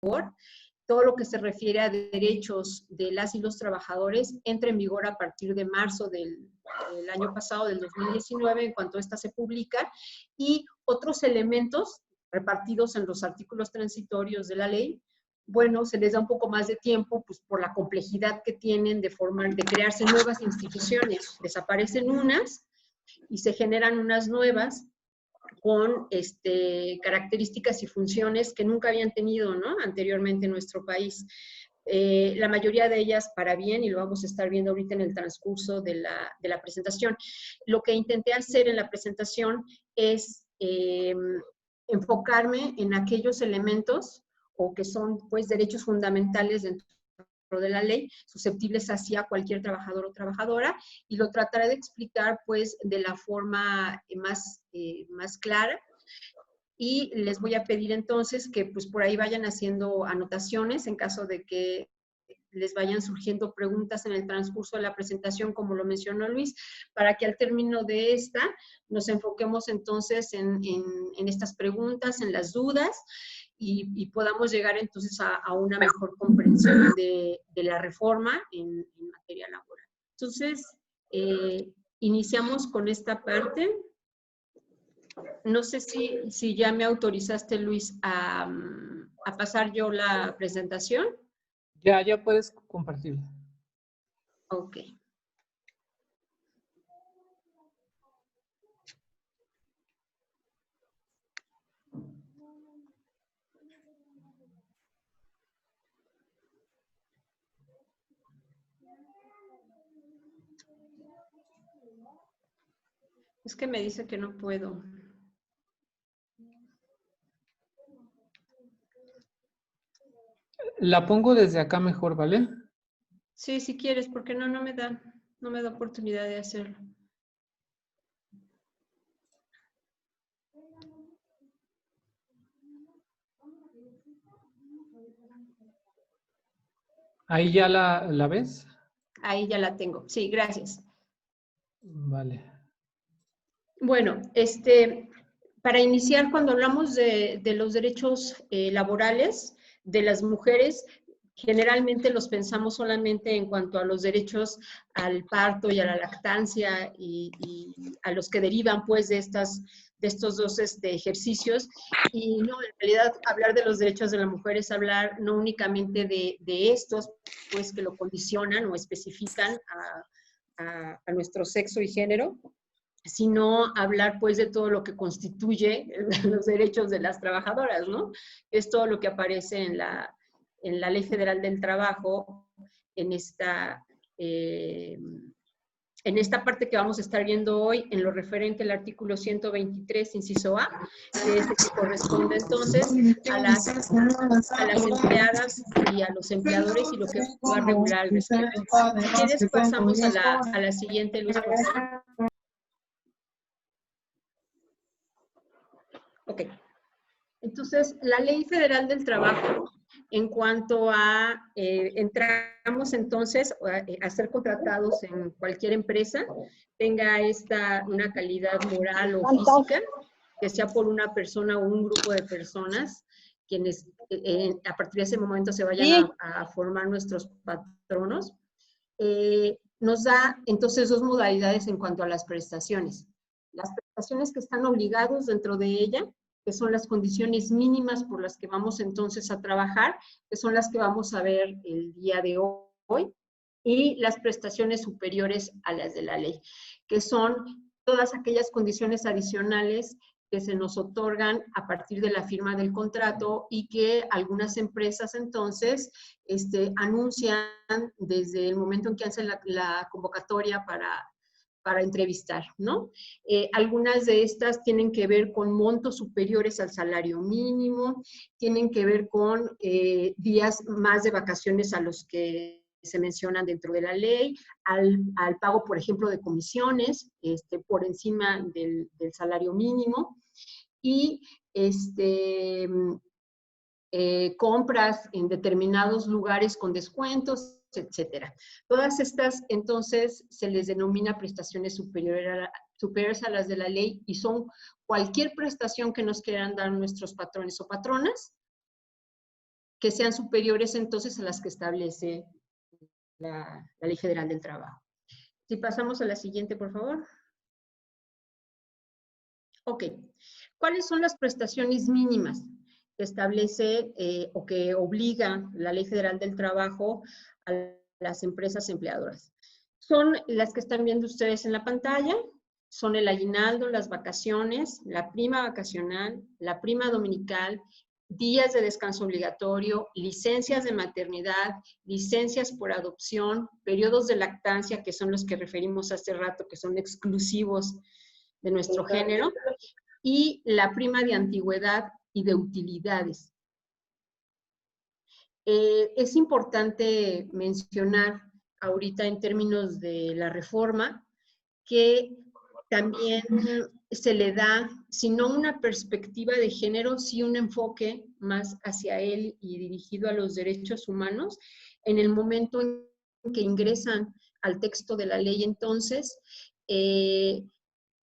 todo lo que se refiere a derechos de las y los trabajadores entra en vigor a partir de marzo del año pasado, del 2019, en cuanto esta se publica, y otros elementos repartidos en los artículos transitorios de la ley, bueno, se les da un poco más de tiempo, pues por la complejidad que tienen de crearse nuevas instituciones. Desaparecen unas y se generan unas nuevas con características y funciones que nunca habían tenido, ¿no?, anteriormente en nuestro país. La mayoría de ellas para bien, y lo vamos a estar viendo ahorita en el transcurso de la presentación. Lo que intenté hacer en la presentación es enfocarme en aquellos elementos o que son, pues, derechos fundamentales dentro de la ley, susceptibles hacia cualquier trabajador o trabajadora, y lo trataré de explicar, pues, de la forma más clara. Y les voy a pedir entonces que, pues, por ahí vayan haciendo anotaciones en caso de que les vayan surgiendo preguntas en el transcurso de la presentación, como lo mencionó Luis, para que al término de esta nos enfoquemos entonces en estas preguntas, en las dudas, y podamos llegar entonces a una mejor comprensión de la reforma en materia laboral. Entonces, iniciamos con esta parte. No sé si ya me autorizaste, Luis, a pasar yo la presentación. Ya puedes compartirla. Ok. Es que me dice que no puedo. La pongo desde acá mejor, ¿vale? Sí, si quieres, porque no me da oportunidad de hacerlo. ¿Ahí ya la ves? Ahí ya la tengo. Sí, gracias. Vale. Bueno, para iniciar, cuando hablamos de los derechos laborales de las mujeres, generalmente los pensamos solamente en cuanto a los derechos al parto y a la lactancia y a los que derivan, pues, de estos dos ejercicios. Y no, en realidad, hablar de los derechos de la mujer es hablar no únicamente de estos, pues, que lo condicionan o especifican a nuestro sexo y género, sino hablar, pues, de todo lo que constituye los derechos de las trabajadoras, ¿no? Es todo lo que aparece en la Ley Federal del Trabajo, en esta parte que vamos a estar viendo hoy, en lo referente al artículo 123, inciso A, que es el que corresponde entonces a las empleadas y a los empleadores y lo que va a regular al respecto. Si quieres, pasamos a la siguiente, Luis, por favor. Ok. Entonces, la Ley Federal del Trabajo, en cuanto a, entramos entonces a ser contratados en cualquier empresa, tenga una calidad moral o física, que sea por una persona o un grupo de personas, quienes a partir de ese momento se vayan a formar nuestros patronos, nos da entonces dos modalidades en cuanto a las prestaciones. Las prestaciones que están obligados dentro de ella, que son las condiciones mínimas por las que vamos entonces a trabajar, que son las que vamos a ver el día de hoy, y las prestaciones superiores a las de la ley, que son todas aquellas condiciones adicionales que se nos otorgan a partir de la firma del contrato y que algunas empresas entonces anuncian desde el momento en que hacen la convocatoria para entrevistar, ¿no? Algunas de estas tienen que ver con montos superiores al salario mínimo, tienen que ver con días más de vacaciones a los que se mencionan dentro de la ley, al pago, por ejemplo, de comisiones por encima del salario mínimo, y compras en determinados lugares con descuentos, etcétera. Todas estas, entonces, se les denomina prestaciones superiores a las de la ley y son cualquier prestación que nos quieran dar nuestros patrones o patronas que sean superiores entonces a las que establece la Ley Federal del Trabajo. Si pasamos a la siguiente, por favor. Ok. ¿Cuáles son las prestaciones mínimas que establece o que obliga la Ley Federal del Trabajo a las empresas empleadoras? Son las que están viendo ustedes en la pantalla. Son el aguinaldo, las vacaciones, la prima vacacional, la prima dominical, días de descanso obligatorio, licencias de maternidad, licencias por adopción, periodos de lactancia, que son los que referimos hace rato, que son exclusivos de nuestro género, y la prima de antigüedad y de utilidades. Es importante mencionar ahorita en términos de la reforma que también se le da, si no una perspectiva de género, sí un enfoque más hacia él y dirigido a los derechos humanos en el momento en que ingresan al texto de la ley. Entonces,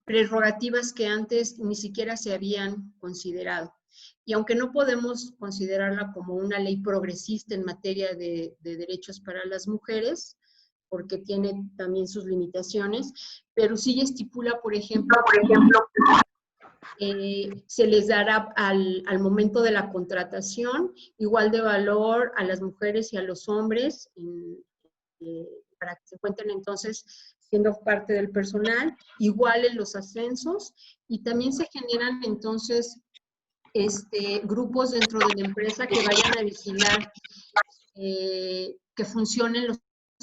prerrogativas que antes ni siquiera se habían considerado. Y aunque no podemos considerarla como una ley progresista en materia de derechos para las mujeres, porque tiene también sus limitaciones, pero sí estipula, por ejemplo, se les dará al momento de la contratación igual de valor a las mujeres y a los hombres, para que se encuentren entonces siendo parte del personal, igual en los ascensos, y también se generan entonces grupos dentro de la empresa que vayan a vigilar que funcionen los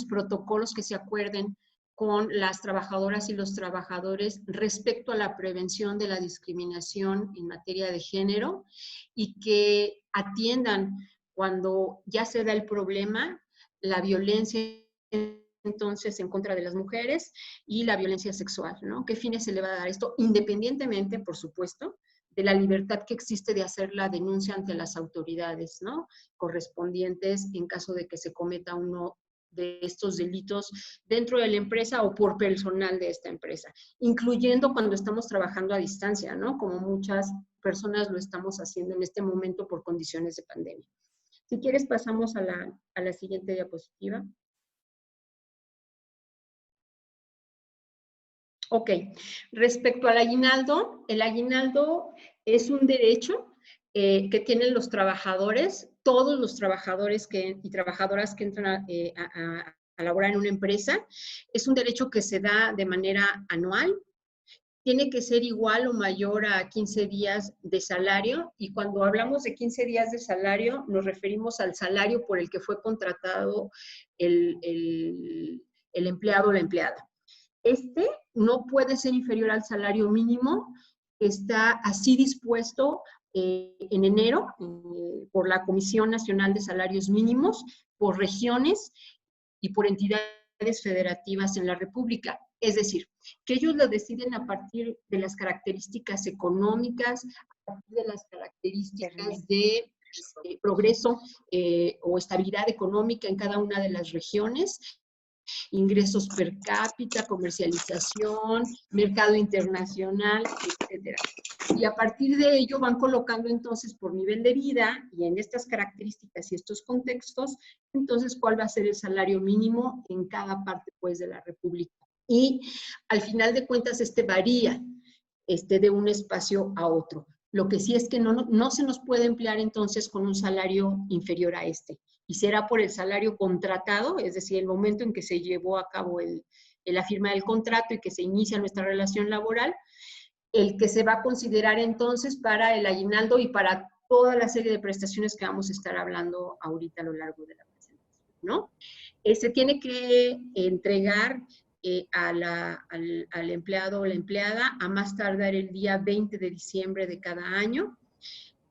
protocolos que se acuerden con las trabajadoras y los trabajadores respecto a la prevención de la discriminación en materia de género y que atiendan cuando ya se da el problema, la violencia entonces en contra de las mujeres y la violencia sexual, ¿no? ¿Qué fines se le va a dar esto? Independientemente, por supuesto, de la libertad que existe de hacer la denuncia ante las autoridades, ¿no? Correspondientes en caso de que se cometa uno de estos delitos dentro de la empresa o por personal de esta empresa, incluyendo cuando estamos trabajando a distancia, ¿no? Como muchas personas lo estamos haciendo en este momento por condiciones de pandemia. Si quieres, pasamos a la siguiente diapositiva. Ok, respecto al aguinaldo, el aguinaldo es un derecho que tienen los trabajadores, todos los trabajadores y trabajadoras que entran a laborar en una empresa. Es un derecho que se da de manera anual, tiene que ser igual o mayor a 15 días de salario, y cuando hablamos de 15 días de salario, nos referimos al salario por el que fue contratado el empleado o la empleada. No puede ser inferior al salario mínimo, que está así dispuesto en enero por la Comisión Nacional de Salarios Mínimos, por regiones y por entidades federativas en la República. Es decir, que ellos lo deciden a partir de las características económicas, a partir de las características de progreso o estabilidad económica en cada una de las regiones, ingresos per cápita, comercialización, mercado internacional, etcétera. Y a partir de ello van colocando entonces por nivel de vida y en estas características y estos contextos, entonces cuál va a ser el salario mínimo en cada parte pues de la República. Y al final de cuentas varía de un espacio a otro. Lo que sí es que no se nos puede emplear entonces con un salario inferior a este. Y será por el salario contratado, es decir, el momento en que se llevó a cabo la firma del contrato y que se inicia nuestra relación laboral, el que se va a considerar entonces para el aguinaldo y para toda la serie de prestaciones que vamos a estar hablando ahorita a lo largo de la presentación, ¿no? Se tiene que entregar al empleado o la empleada a más tardar el día 20 de diciembre de cada año.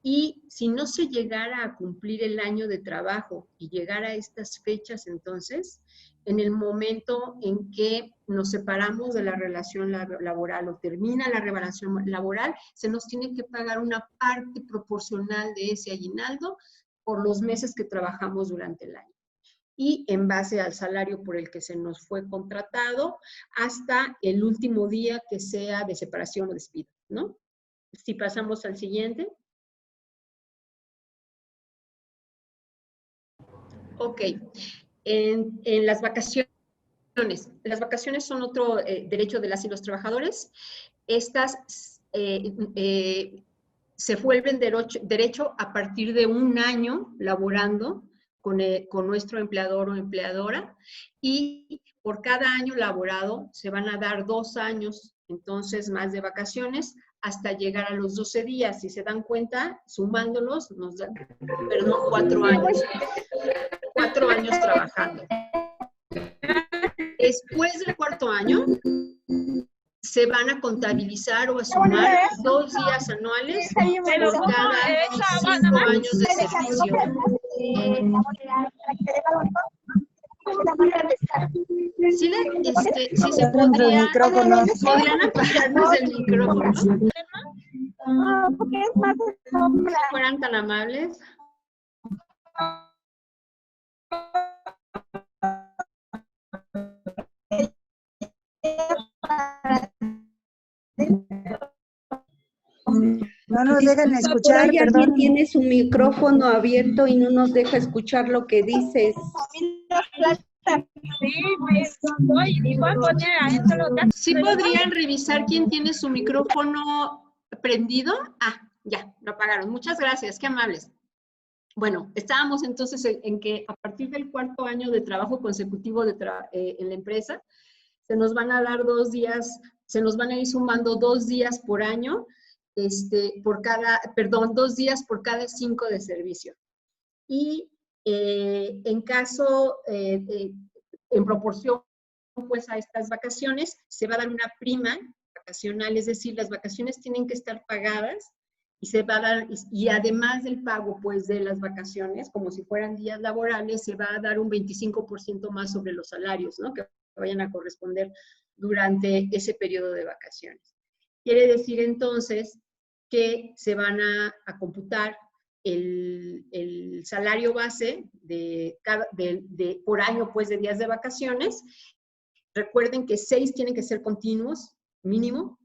Y si no se llegara a cumplir el año de trabajo y llegara a estas fechas, entonces, en el momento en que nos separamos de la relación laboral o termina la relación laboral, se nos tiene que pagar una parte proporcional de ese aguinaldo por los meses que trabajamos durante el año. Y en base al salario por el que se nos fue contratado hasta el último día que sea de separación o despido, ¿no? Si pasamos al siguiente. Ok. En las vacaciones. Las vacaciones son otro derecho de las y los trabajadores. Estas se vuelven derecho a partir de un año laborando con nuestro empleador o empleadora, y por cada año laborado se van a dar 2 años, entonces, más de vacaciones, hasta llegar a los 12 días. Si se dan cuenta, sumándolos, nos dan, perdón, 4 años. 4 años trabajando. Después del 4º año, se van a contabilizar o a sumar 2 días anuales por cada 5 años de servicio. Sí, sí se podrían apagarnos el micrófono. Si fueran tan amables. No nos dejan escuchar, por ahí perdón. alguien tiene su micrófono abierto y no nos deja escuchar lo que dices. ¿Sí podrían revisar quién tiene su micrófono prendido? Ah, ya, lo apagaron. Muchas gracias, qué amables. Bueno, estábamos entonces en que a partir del 4º año de trabajo consecutivo en la empresa, se nos van a dar 2 días, se nos van a ir sumando 2 días por año, 2 días por cada 5 de servicio. Y en caso, en proporción pues a estas vacaciones, se va a dar una prima vacacional, es decir, las vacaciones tienen que estar pagadas y se va a dar, y además del pago pues de las vacaciones, como si fueran días laborales, se va a dar un 25% más sobre los salarios, ¿no?, que vayan a corresponder durante ese periodo de vacaciones. Quiere decir entonces que se van a computar el salario base por año pues de días de vacaciones. Recuerden que 6 tienen que ser continuos, mínimo.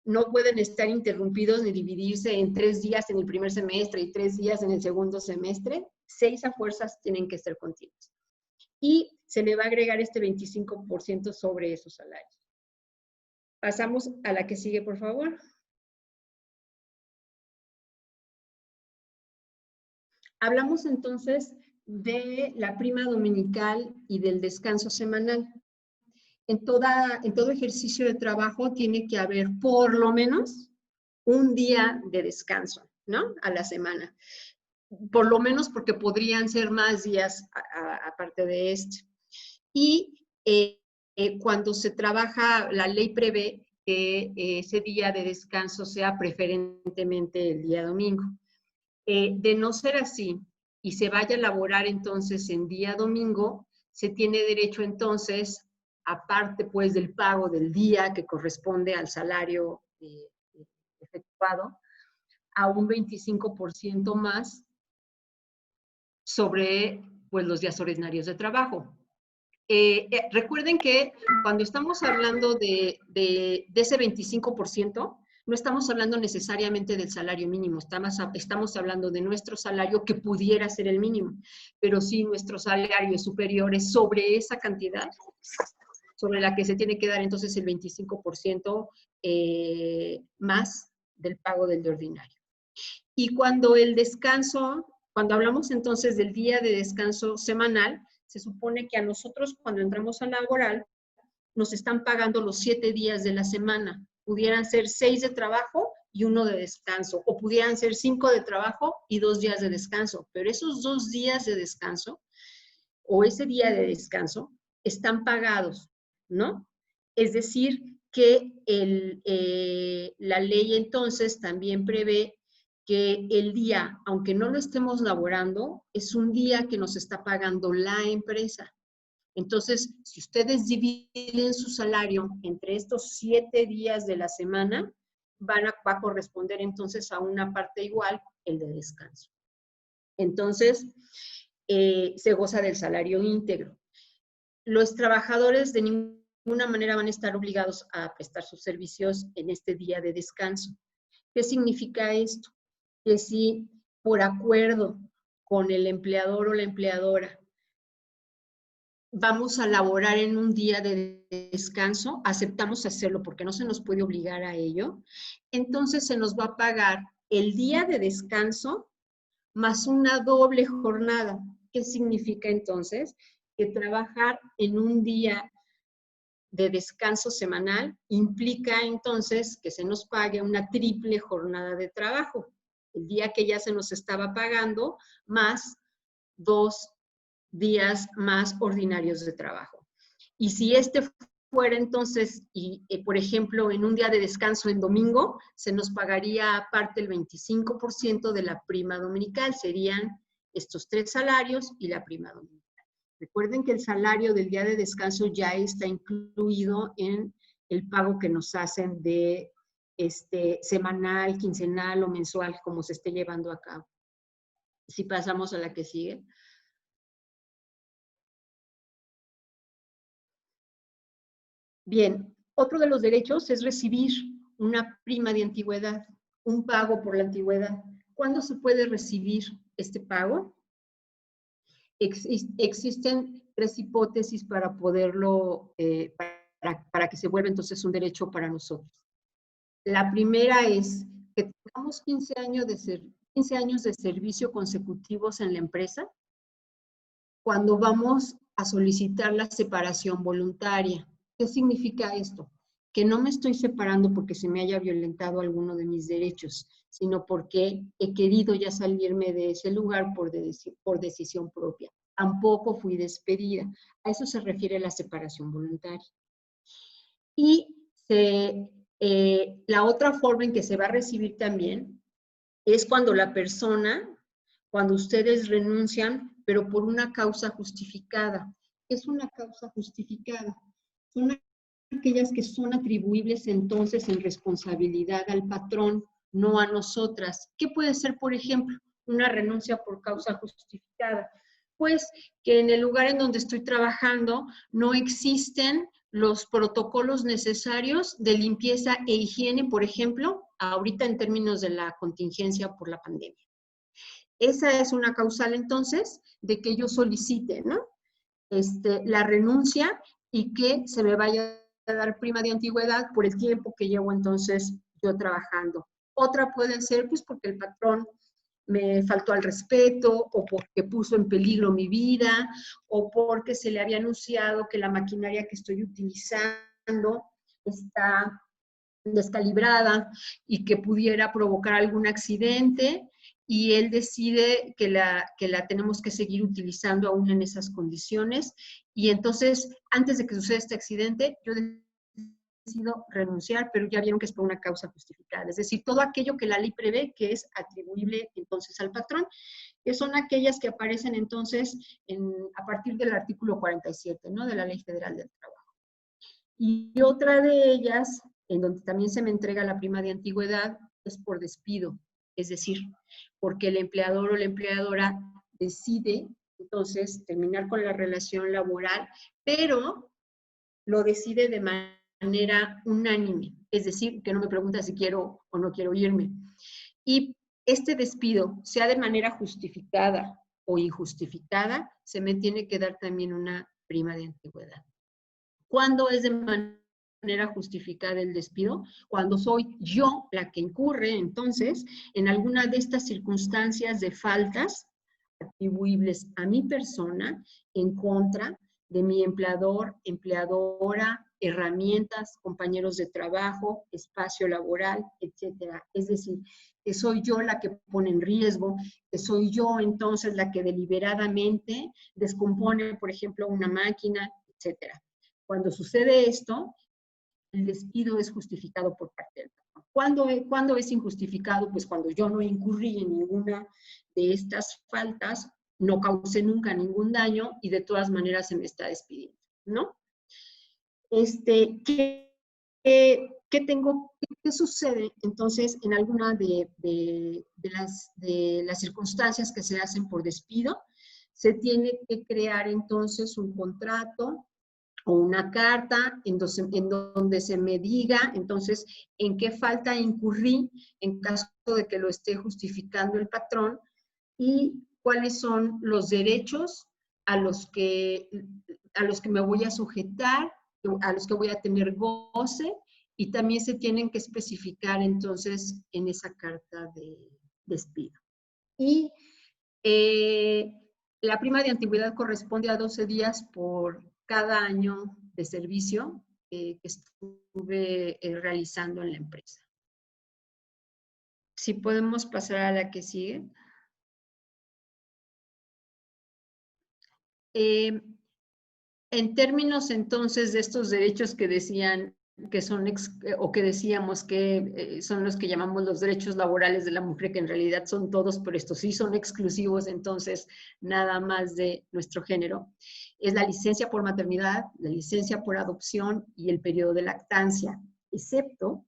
No pueden estar interrumpidos ni dividirse en 3 días en el primer semestre y 3 días en el segundo semestre. 6 a fuerzas tienen que ser continuos. Y se le va a agregar este 25% sobre esos salarios. Pasamos a la que sigue, por favor. Hablamos entonces de la prima dominical y del descanso semanal. En todo ejercicio de trabajo tiene que haber por lo menos un día de descanso, ¿no?, a la semana. Por lo menos, porque podrían ser más días aparte de este. Y cuando se trabaja, la ley prevé que ese día de descanso sea preferentemente el día domingo. De no ser así y se vaya a laborar entonces en día domingo, se tiene derecho entonces, aparte pues del pago del día que corresponde al salario efectuado, a un 25% más sobre pues los días ordinarios de trabajo. Recuerden que cuando estamos hablando de ese 25%, no estamos hablando necesariamente del salario mínimo, estamos hablando de nuestro salario, que pudiera ser el mínimo, pero si nuestro salario es superior, es sobre esa cantidad, sobre la que se tiene que dar entonces el 25% más del pago del de ordinario. Y cuando el descanso, cuando hablamos entonces del día de descanso semanal, se supone que a nosotros cuando entramos a laboral nos están pagando los 7 días de la semana. Pudieran ser 6 de trabajo y 1 de descanso, o pudieran ser 5 de trabajo y 2 días de descanso, pero esos 2 días de descanso o ese día de descanso están pagados, ¿no? Es decir, que la ley entonces también prevé que el día, aunque no lo estemos laborando, es un día que nos está pagando la empresa. Entonces, si ustedes dividen su salario entre estos 7 días de la semana, va a corresponder entonces a una parte igual, el de descanso. Entonces, se goza del salario íntegro. Los trabajadores de ninguna manera van a estar obligados a prestar sus servicios en este día de descanso. ¿Qué significa esto? Que si por acuerdo con el empleador o la empleadora vamos a laborar en un día de descanso, aceptamos hacerlo porque no se nos puede obligar a ello, entonces se nos va a pagar el día de descanso más una doble jornada. ¿Qué significa entonces? Que trabajar en un día de descanso semanal implica entonces que se nos pague una triple jornada de trabajo. El día que ya se nos estaba pagando, más 2 días más ordinarios de trabajo. Y si este fuera entonces, por ejemplo, en un día de descanso en domingo, se nos pagaría aparte el 25% de la prima dominical. Serían estos 3 salarios y la prima dominical. Recuerden que el salario del día de descanso ya está incluido en el pago que nos hacen de semanal, quincenal o mensual, como se esté llevando a cabo. Si pasamos a la que sigue. Bien, otro de los derechos es recibir una prima de antigüedad, un pago por la antigüedad. ¿Cuándo se puede recibir este pago? Existen 3 hipótesis para poderlo, para que se vuelva entonces un derecho para nosotros. La primera es que tengamos 15 años de servicio consecutivos en la empresa cuando vamos a solicitar la separación voluntaria. ¿Qué significa esto? Que no me estoy separando porque se me haya violentado alguno de mis derechos, sino porque he querido ya salirme de ese lugar por decisión propia. Tampoco fui despedida. A eso se refiere la separación voluntaria. Y la otra forma en que se va a recibir también es cuando la persona, cuando ustedes renuncian, pero por una causa justificada. ¿Qué es una causa justificada? Son aquellas que son atribuibles entonces en responsabilidad al patrón, no a nosotras. ¿Qué puede ser, por ejemplo, una renuncia por causa justificada? Pues que en el lugar en donde estoy trabajando no existen los protocolos necesarios de limpieza e higiene, por ejemplo, ahorita en términos de la contingencia por la pandemia. Esa es una causal entonces de que yo solicite, ¿no? La renuncia y que se me vaya a dar prima de antigüedad por el tiempo que llevo entonces yo trabajando. Otra puede ser pues porque el patrón me faltó al respeto o porque puso en peligro mi vida o porque se le había anunciado que la maquinaria que estoy utilizando está descalibrada y que pudiera provocar algún accidente y él decide que la tenemos que seguir utilizando aún en esas condiciones y entonces antes de que suceda este accidente yo decido renunciar, pero ya vieron que es por una causa justificada, es decir, todo aquello que la ley prevé que es atribuible entonces al patrón, que son aquellas que aparecen entonces a partir del artículo 47, ¿no? De la Ley Federal del Trabajo. Y otra de ellas, en donde también se me entrega la prima de antigüedad, es por despido, es decir, porque el empleador o la empleadora decide entonces terminar con la relación laboral, pero lo decide de manera unánime, es decir, que no me pregunta si quiero o no quiero irme. Y este despido, sea de manera justificada o injustificada, se me tiene que dar también una prima de antigüedad. ¿Cuándo es de manera justificada el despido? Cuando soy yo la que incurre, entonces, en alguna de estas circunstancias de faltas atribuibles a mi persona en contra de mi empleador, empleadora, herramientas, compañeros de trabajo, espacio laboral, etcétera. Es decir, que soy yo la que pone en riesgo, que soy yo entonces la que deliberadamente descompone, por ejemplo, una máquina, etcétera. Cuando sucede esto, el despido es justificado por parte del patrón. ¿Cuándo es injustificado? Pues cuando yo no incurrí en ninguna de estas faltas, no causé nunca ningún daño y de todas maneras se me está despidiendo, ¿no? ¿Qué sucede entonces en alguna de las circunstancias que se hacen por despido? Se tiene que crear entonces un contrato o una carta en donde se me diga entonces en qué falta incurrí en caso de que lo esté justificando el patrón y cuáles son los derechos a los que me voy a sujetar, a los que voy a tener goce, y también se tienen que especificar entonces en esa carta de despido. Y la prima de antigüedad corresponde a 12 días por cada año de servicio que estuve realizando en la empresa. Si podemos pasar a la que sigue. En términos entonces de estos derechos que decían que son, o que decíamos que son los que llamamos los derechos laborales de la mujer, que en realidad son todos, pero estos sí son exclusivos entonces nada más de nuestro género, es la licencia por maternidad, la licencia por adopción y el periodo de lactancia, excepto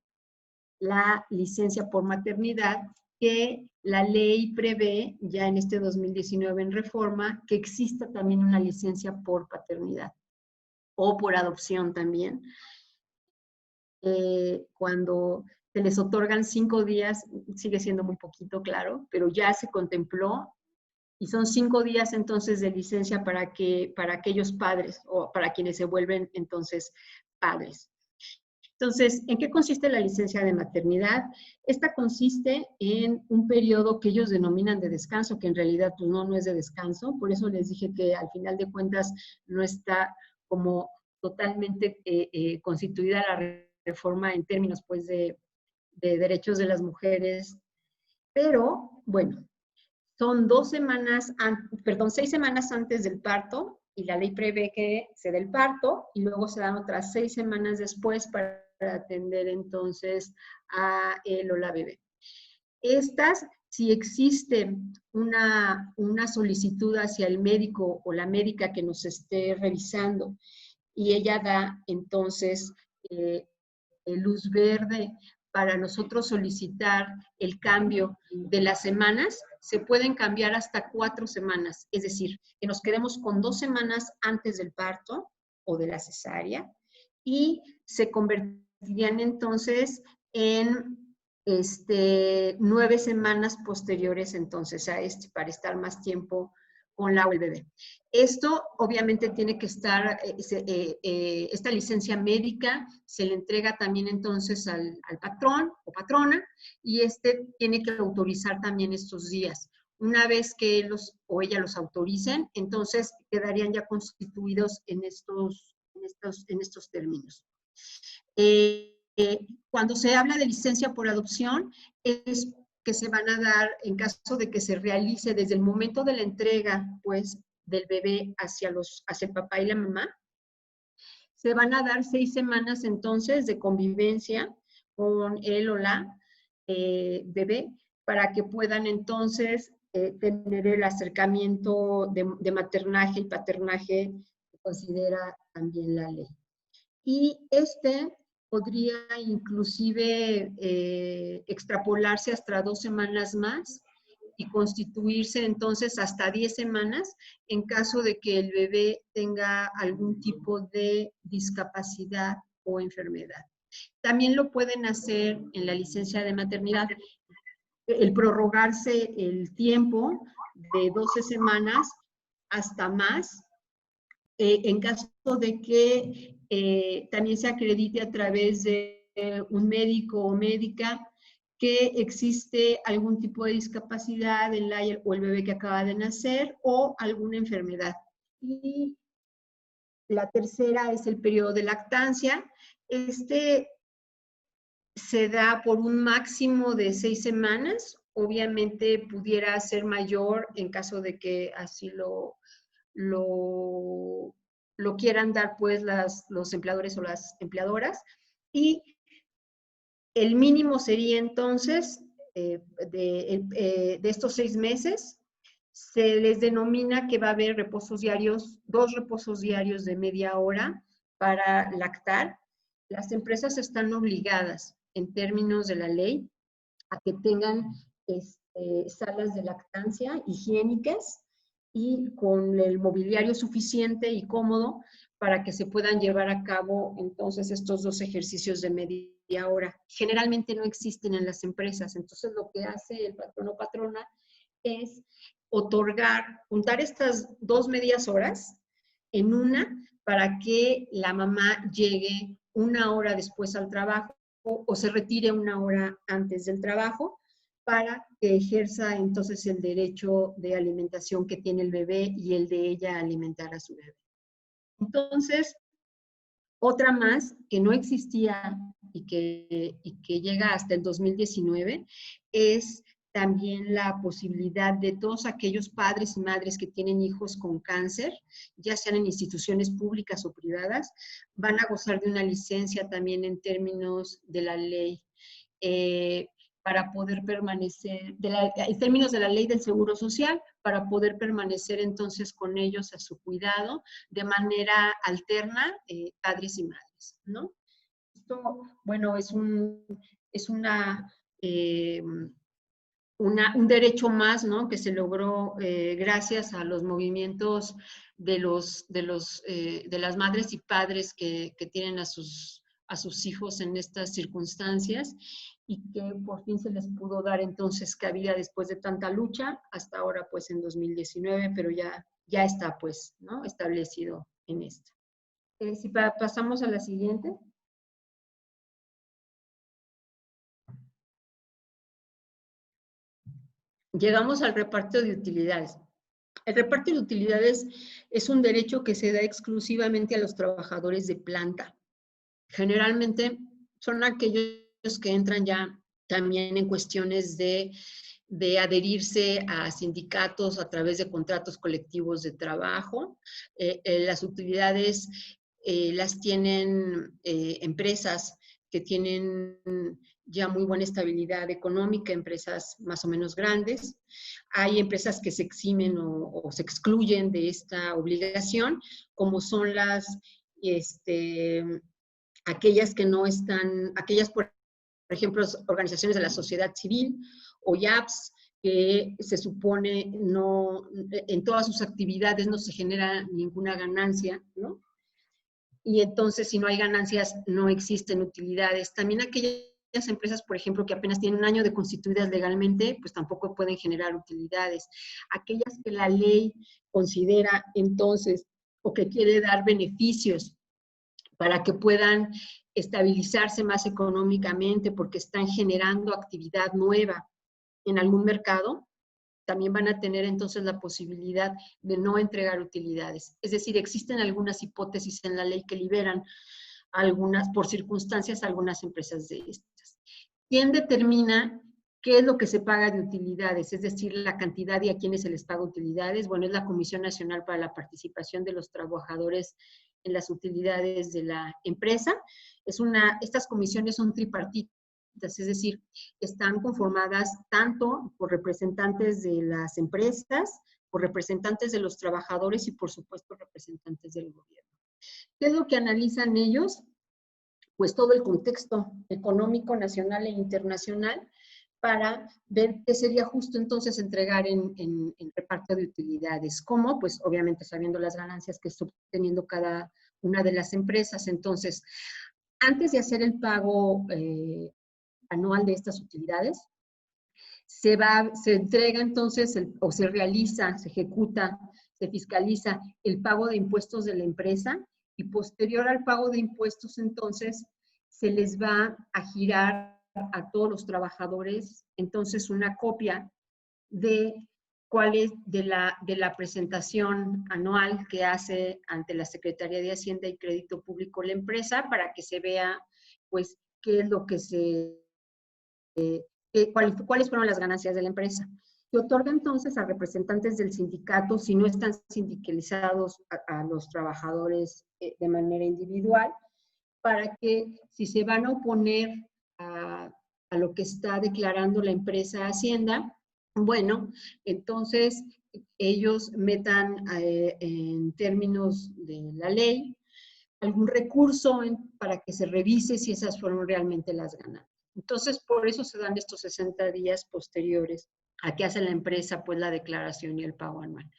la licencia por maternidad, que la ley prevé ya en este 2019 en reforma, que exista también una licencia por paternidad o por adopción también. Cuando se les otorgan 5 días, sigue siendo muy poquito, claro, pero ya se contempló, y son 5 días entonces de licencia para aquellos padres o para quienes se vuelven entonces padres. Entonces, ¿en qué consiste la licencia de maternidad? Esta consiste en un periodo que ellos denominan de descanso, que en realidad pues, no es de descanso, por eso les dije que al final de cuentas no está como totalmente constituida la reforma en términos pues de derechos de las mujeres, pero bueno, son 6 semanas antes del parto, y la ley prevé que se dé el parto, y luego se dan otras 6 semanas después para atender entonces a él o la bebé. Estas, si existe una solicitud hacia el médico o la médica que nos esté revisando, y ella da entonces luz verde para nosotros solicitar el cambio de las semanas, se pueden cambiar hasta 4 semanas, es decir, que nos quedemos con 2 semanas antes del parto o de la cesárea, y se convertirían entonces en 9 semanas posteriores entonces a para estar más tiempo con la o el bebé. Esto obviamente tiene que estar, esta licencia médica se le entrega también entonces al patrón o patrona, y tiene que autorizar también estos días. Una vez que él o ella los autoricen, entonces quedarían ya constituidos en estos términos. Cuando se habla de licencia por adopción, es que se van a dar en caso de que se realice desde el momento de la entrega, pues, del bebé hacia el papá y la mamá. Se van a dar 6 semanas entonces de convivencia con él o la bebé, para que puedan entonces tener el acercamiento de maternaje y paternaje que considera también la ley. Y podría inclusive extrapolarse hasta 2 semanas más y constituirse entonces hasta 10 semanas en caso de que el bebé tenga algún tipo de discapacidad o enfermedad. También lo pueden hacer en la licencia de maternidad, el prorrogarse el tiempo de 12 semanas hasta más, en caso de que también se acredite a través de un médico o médica que existe algún tipo de discapacidad en la o el bebé que acaba de nacer, o alguna enfermedad. Y la tercera es el periodo de lactancia. Se da por un máximo de 6 semanas. Obviamente pudiera ser mayor en caso de que así lo quieran dar pues los empleadores o las empleadoras, y el mínimo sería entonces de estos 6 meses, se les denomina que va a haber reposos diarios, 2 reposos diarios de media hora para lactar. Las empresas están obligadas en términos de la ley a que tengan salas de lactancia higiénicas y con el mobiliario suficiente y cómodo para que se puedan llevar a cabo entonces estos 2 ejercicios de media hora. Generalmente no existen en las empresas, entonces lo que hace el patrón o patrona es juntar estas 2 medias horas en una para que la mamá llegue 1 hora después al trabajo o se retire 1 hora antes del trabajo para que ejerza entonces el derecho de alimentación que tiene el bebé y el de ella alimentar a su bebé. Entonces, otra más que no existía y que llega hasta el 2019 es también la posibilidad de todos aquellos padres y madres que tienen hijos con cáncer, ya sean en instituciones públicas o privadas, van a gozar de una licencia también en términos de la ley, para poder permanecer, en términos de la ley del Seguro Social, para poder permanecer entonces con ellos a su cuidado de manera alterna, padres y madres, ¿no? Esto, bueno, es un derecho más, ¿no?, que se logró gracias a los movimientos de las madres y padres que tienen a sus hijos en estas circunstancias y que por fin se les pudo dar entonces cabida después de tanta lucha, hasta ahora pues en 2019, pero ya está pues, ¿no?, establecido en esto. Si pasamos a la siguiente. Llegamos al reparto de utilidades. El reparto de utilidades es un derecho que se da exclusivamente a los trabajadores de planta. Generalmente son aquellos que entran ya también en cuestiones de adherirse a sindicatos a través de contratos colectivos de trabajo. Las utilidades las tienen empresas que tienen ya muy buena estabilidad económica, empresas más o menos grandes. Hay empresas que se eximen o se excluyen de esta obligación, como son aquellas que no están, aquellas, por ejemplo, organizaciones de la sociedad civil o IAPS, que se supone no, en todas sus actividades no se genera ninguna ganancia, ¿no? Y entonces, si no hay ganancias, no existen utilidades. También aquellas empresas, por ejemplo, que apenas tienen 1 año de constituidas legalmente, pues tampoco pueden generar utilidades. Aquellas que la ley considera entonces, o que quiere dar beneficios para que puedan estabilizarse más económicamente porque están generando actividad nueva en algún mercado, también van a tener entonces la posibilidad de no entregar utilidades. Es decir, existen algunas hipótesis en la ley que liberan algunas, por circunstancias, algunas empresas de estas. ¿Quién determina qué es lo que se paga de utilidades? Es decir, la cantidad y a quiénes se les paga utilidades. Bueno, es la Comisión Nacional para la Participación de los Trabajadores en las Utilidades de la Empresa. Estas comisiones son tripartitas, es decir, están conformadas tanto por representantes de las empresas, por representantes de los trabajadores y, por supuesto, representantes del gobierno. ¿Qué es lo que analizan ellos? Pues todo el contexto económico nacional e internacional para ver qué sería justo entonces entregar en reparto de utilidades. ¿Cómo? Pues obviamente sabiendo las ganancias que está obteniendo cada una de las empresas. Entonces, antes de hacer el pago anual de estas utilidades, se entrega entonces, o se realiza, se ejecuta, se fiscaliza el pago de impuestos de la empresa y posterior al pago de impuestos entonces se les va a girar a todos los trabajadores entonces una copia de cuál es de la presentación anual que hace ante la Secretaría de Hacienda y Crédito Público la empresa para que se vea pues qué es lo que cuáles fueron las ganancias de la empresa. Se otorga entonces a representantes del sindicato, si no están sindicalizados, a los trabajadores de manera individual, para que si se van a oponer a lo que está declarando la empresa Hacienda, bueno, entonces ellos metan en términos de la ley algún recurso para que se revise si esas fueron realmente las ganancias. Entonces, por eso se dan estos 60 días posteriores a que hace la empresa pues la declaración y el pago anual.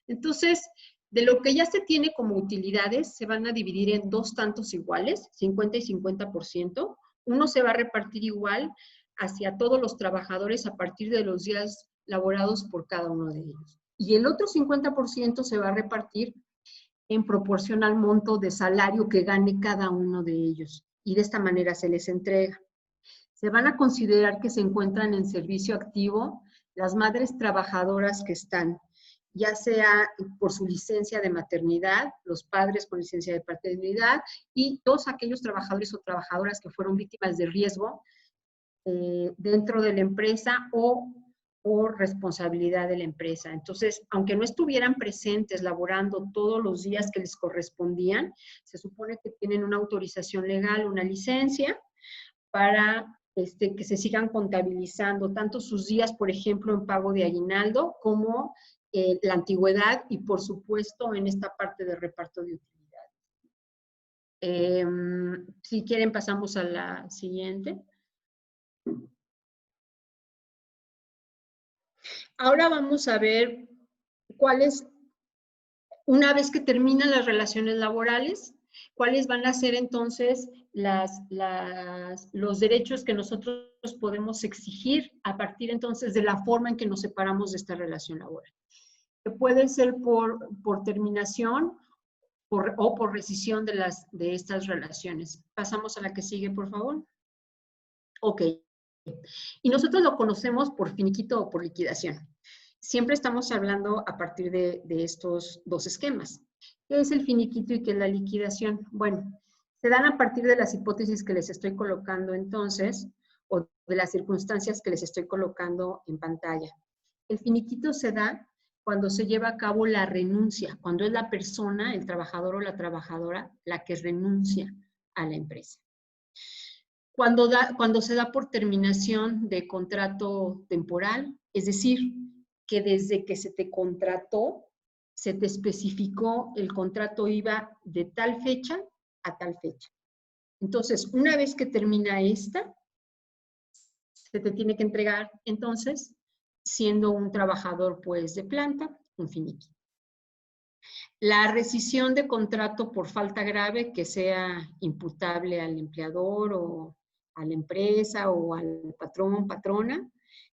Entonces, de lo que ya se tiene como utilidades, se van a dividir en 2 tantos iguales, 50 y 50%. Uno se va a repartir igual hacia todos los trabajadores a partir de los días laborados por cada uno de ellos. Y el otro 50% se va a repartir en proporción al monto de salario que gane cada uno de ellos. Y de esta manera se les entrega. Se van a considerar que se encuentran en servicio activo las madres trabajadoras que están, ya sea por su licencia de maternidad, los padres con licencia de paternidad y todos aquellos trabajadores o trabajadoras que fueron víctimas de riesgo dentro de la empresa o por responsabilidad de la empresa. Entonces, aunque no estuvieran presentes laborando todos los días que les correspondían, se supone que tienen una autorización legal, una licencia, para que se sigan contabilizando tanto sus días, por ejemplo, en pago de aguinaldo, como la antigüedad y, por supuesto, en esta parte de reparto de utilidades. Si quieren, pasamos a la siguiente. Ahora vamos a ver cuáles, una vez que terminan las relaciones laborales, cuáles van a ser entonces los derechos que nosotros podemos exigir a partir entonces de la forma en que nos separamos de esta relación laboral. Que puede ser por terminación o por rescisión de estas relaciones. Pasamos a la que sigue, por favor. Ok. Y nosotros lo conocemos por finiquito o por liquidación. Siempre estamos hablando a partir de estos dos esquemas. ¿Qué es el finiquito y qué es la liquidación? Bueno, se dan a partir de las hipótesis que les estoy colocando entonces, o de las circunstancias que les estoy colocando en pantalla. El finiquito se da cuando se lleva a cabo la renuncia, cuando es la persona, el trabajador o la trabajadora, la que renuncia a la empresa. Cuando se da por terminación de contrato temporal, es decir, que desde que se te contrató, se te especificó el contrato iba de tal fecha a tal fecha. Entonces, una vez que termina esta, se te tiene que entregar, entonces, siendo un trabajador, pues, de planta, un finiquito. La rescisión de contrato por falta grave que sea imputable al empleador o a la empresa o al patrón, patrona,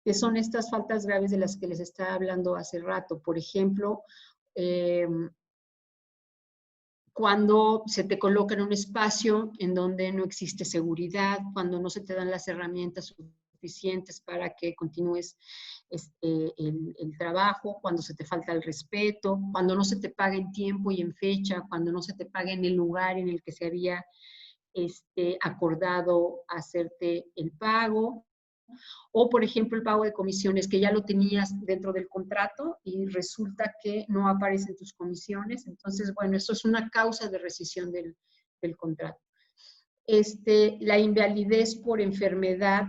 que son estas faltas graves de las que les estaba hablando hace rato. Por ejemplo, cuando se te coloca en un espacio en donde no existe seguridad, cuando no se te dan las herramientas suficientes para que continúes el trabajo, cuando se te falta el respeto, cuando no se te paga en tiempo y en fecha, cuando no se te paga en el lugar en el que se había acordado hacerte el pago, o por ejemplo el pago de comisiones que ya lo tenías dentro del contrato y resulta que no aparecen tus comisiones. Entonces, bueno, eso es una causa de rescisión del contrato. La invalidez por enfermedad,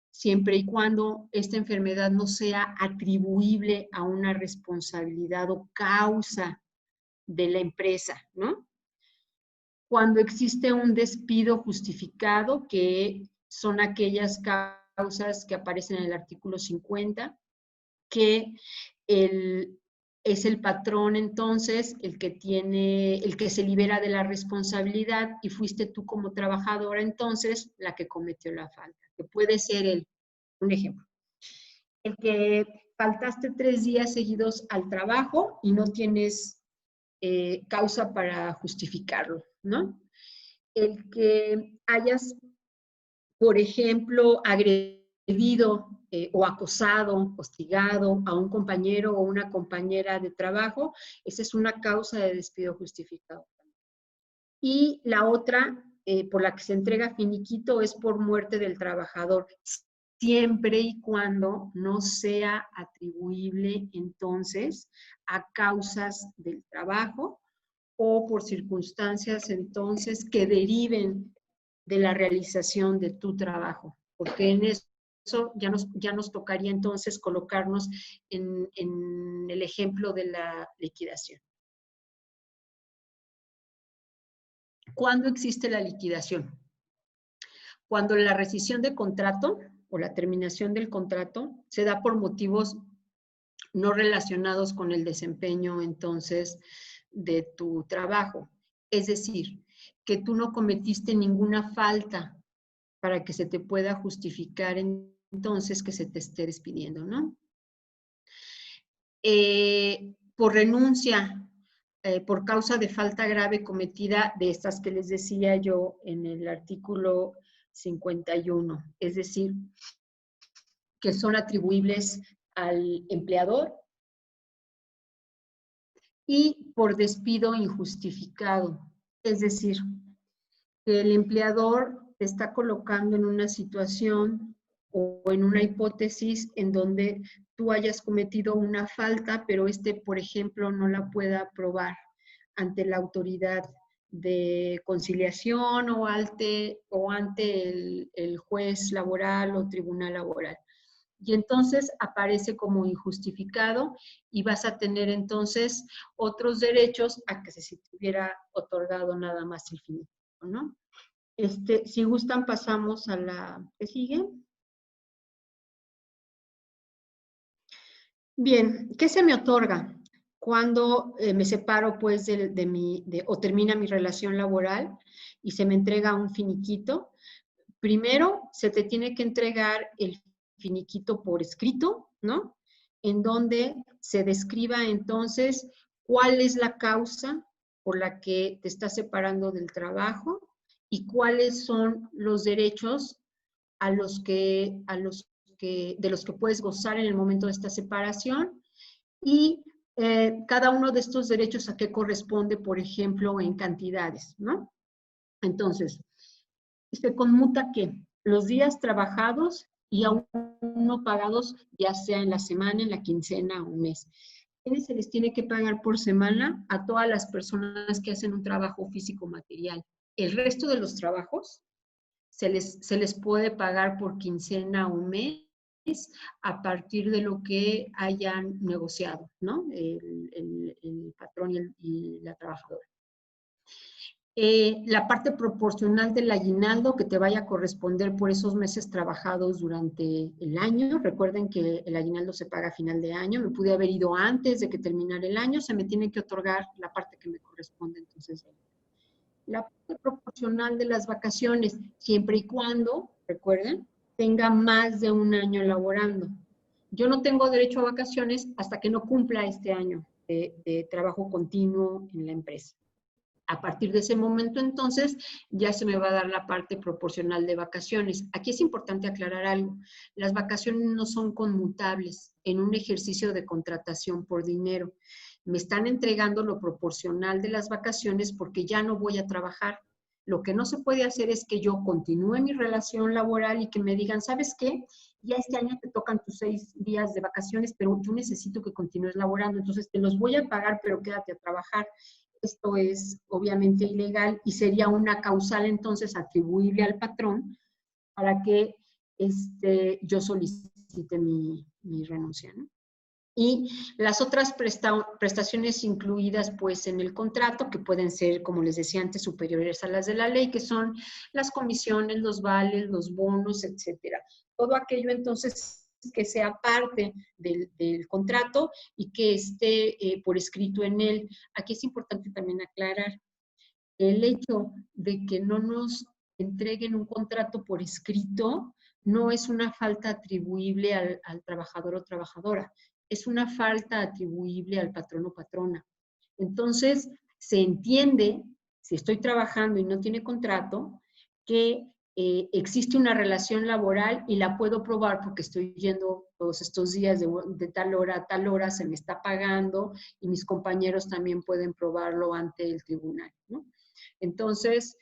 siempre y cuando esta enfermedad no sea atribuible a una responsabilidad o causa de la empresa, ¿no? Cuando existe un despido justificado, que son aquellas causas que aparecen en el artículo 50, que es el patrón entonces el que se libera de la responsabilidad y fuiste tú como trabajadora entonces la que cometió la falta. Que puede ser un ejemplo, el que faltaste 3 días seguidos al trabajo y no tienes causa para justificarlo, ¿no? El que hayas, por ejemplo, agredido o acosado, hostigado a un compañero o una compañera de trabajo, esa es una causa de despido justificado. Y la otra, por la que se entrega finiquito, es por muerte del trabajador, siempre y cuando no sea atribuible entonces a causas del trabajo o por circunstancias entonces que deriven de la realización de tu trabajo, porque en eso ya nos tocaría entonces colocarnos en el ejemplo de la liquidación. ¿Cuándo existe la liquidación? Cuando la rescisión de contrato o la terminación del contrato se da por motivos no relacionados con el desempeño entonces de tu trabajo. Es decir, que tú no cometiste ninguna falta para que se te pueda justificar entonces que se te esté despidiendo, ¿no? por renuncia, por causa de falta grave cometida de estas que les decía yo en el artículo 51, es decir, que son atribuibles al empleador, y por despido injustificado, es decir, que el empleador te está colocando en una situación o en una hipótesis en donde tú hayas cometido una falta, pero por ejemplo, no la pueda probar ante la autoridad de conciliación o ante el juez laboral o tribunal laboral. Y entonces aparece como injustificado y vas a tener entonces otros derechos a que si te hubiera otorgado nada más el finiquito, ¿no? Si gustan, pasamos a la que sigue. Bien, ¿qué se me otorga? Cuando me separo, pues, o termina mi relación laboral y se me entrega un finiquito, primero se te tiene que entregar el finiquito por escrito, ¿no? En donde se describa entonces cuál es la causa por la que te estás separando del trabajo y cuáles son los derechos de los que puedes gozar en el momento de esta separación y cada uno de estos derechos a qué corresponde, por ejemplo, en cantidades, ¿no? Entonces, se conmuta que los días trabajados y aún no pagados, ya sea en la semana, en la quincena o un mes. Se les tiene que pagar por semana a todas las personas que hacen un trabajo físico material. El resto de los trabajos se les puede pagar por quincena o mes a partir de lo que hayan negociado, ¿no? El patrón y la trabajadora. La parte proporcional del aguinaldo que te vaya a corresponder por esos meses trabajados durante el año. Recuerden que el aguinaldo se paga a final de año. Me pude haber ido antes de que terminara el año. Se me tiene que otorgar la parte que me corresponde. Entonces, la parte proporcional de las vacaciones, siempre y cuando, recuerden, tenga más de un año laborando. Yo no tengo derecho a vacaciones hasta que no cumpla este año de trabajo continuo en la empresa. A partir de ese momento, entonces, ya se me va a dar la parte proporcional de vacaciones. Aquí es importante aclarar algo. Las vacaciones no son conmutables en un ejercicio de contratación por dinero. Me están entregando lo proporcional de las vacaciones porque ya no voy a trabajar. Lo que no se puede hacer es que yo continúe mi relación laboral y que me digan, ¿sabes qué? Ya este año te tocan tus 6 días de vacaciones, pero yo necesito que continúes laborando. Entonces, te los voy a pagar, pero quédate a trabajar. Esto es obviamente ilegal y sería una causal entonces atribuible al patrón para que yo solicite mi renuncia, ¿no? Y las otras prestaciones incluidas pues en el contrato, que pueden ser, como les decía antes, superiores a las de la ley, que son las comisiones, los vales, los bonos, etcétera. Todo aquello entonces que sea parte del contrato y que esté por escrito en él. Aquí es importante también aclarar el hecho de que no nos entreguen un contrato por escrito no es una falta atribuible al trabajador o trabajadora, es una falta atribuible al patrón o patrona. Entonces, se entiende, si estoy trabajando y no tiene contrato, que existe una relación laboral y la puedo probar porque estoy yendo todos estos días de tal hora a tal hora, se me está pagando y mis compañeros también pueden probarlo ante el tribunal, ¿no? Entonces,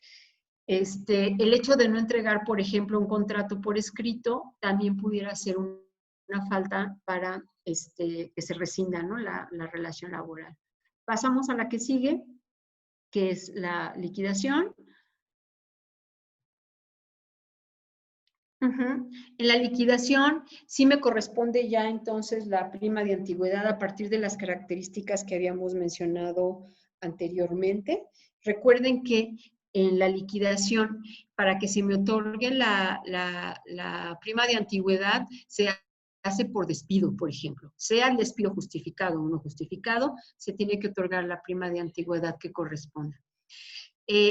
el hecho de no entregar, por ejemplo, un contrato por escrito también pudiera ser una falta para que se rescinda, ¿no? la relación laboral. Pasamos a la que sigue, que es la liquidación. En la liquidación sí me corresponde ya entonces la prima de antigüedad a partir de las características que habíamos mencionado anteriormente. Recuerden que en la liquidación, para que se me otorgue la prima de antigüedad, se hace por despido, por ejemplo. Sea el despido justificado o no justificado, se tiene que otorgar la prima de antigüedad que corresponda.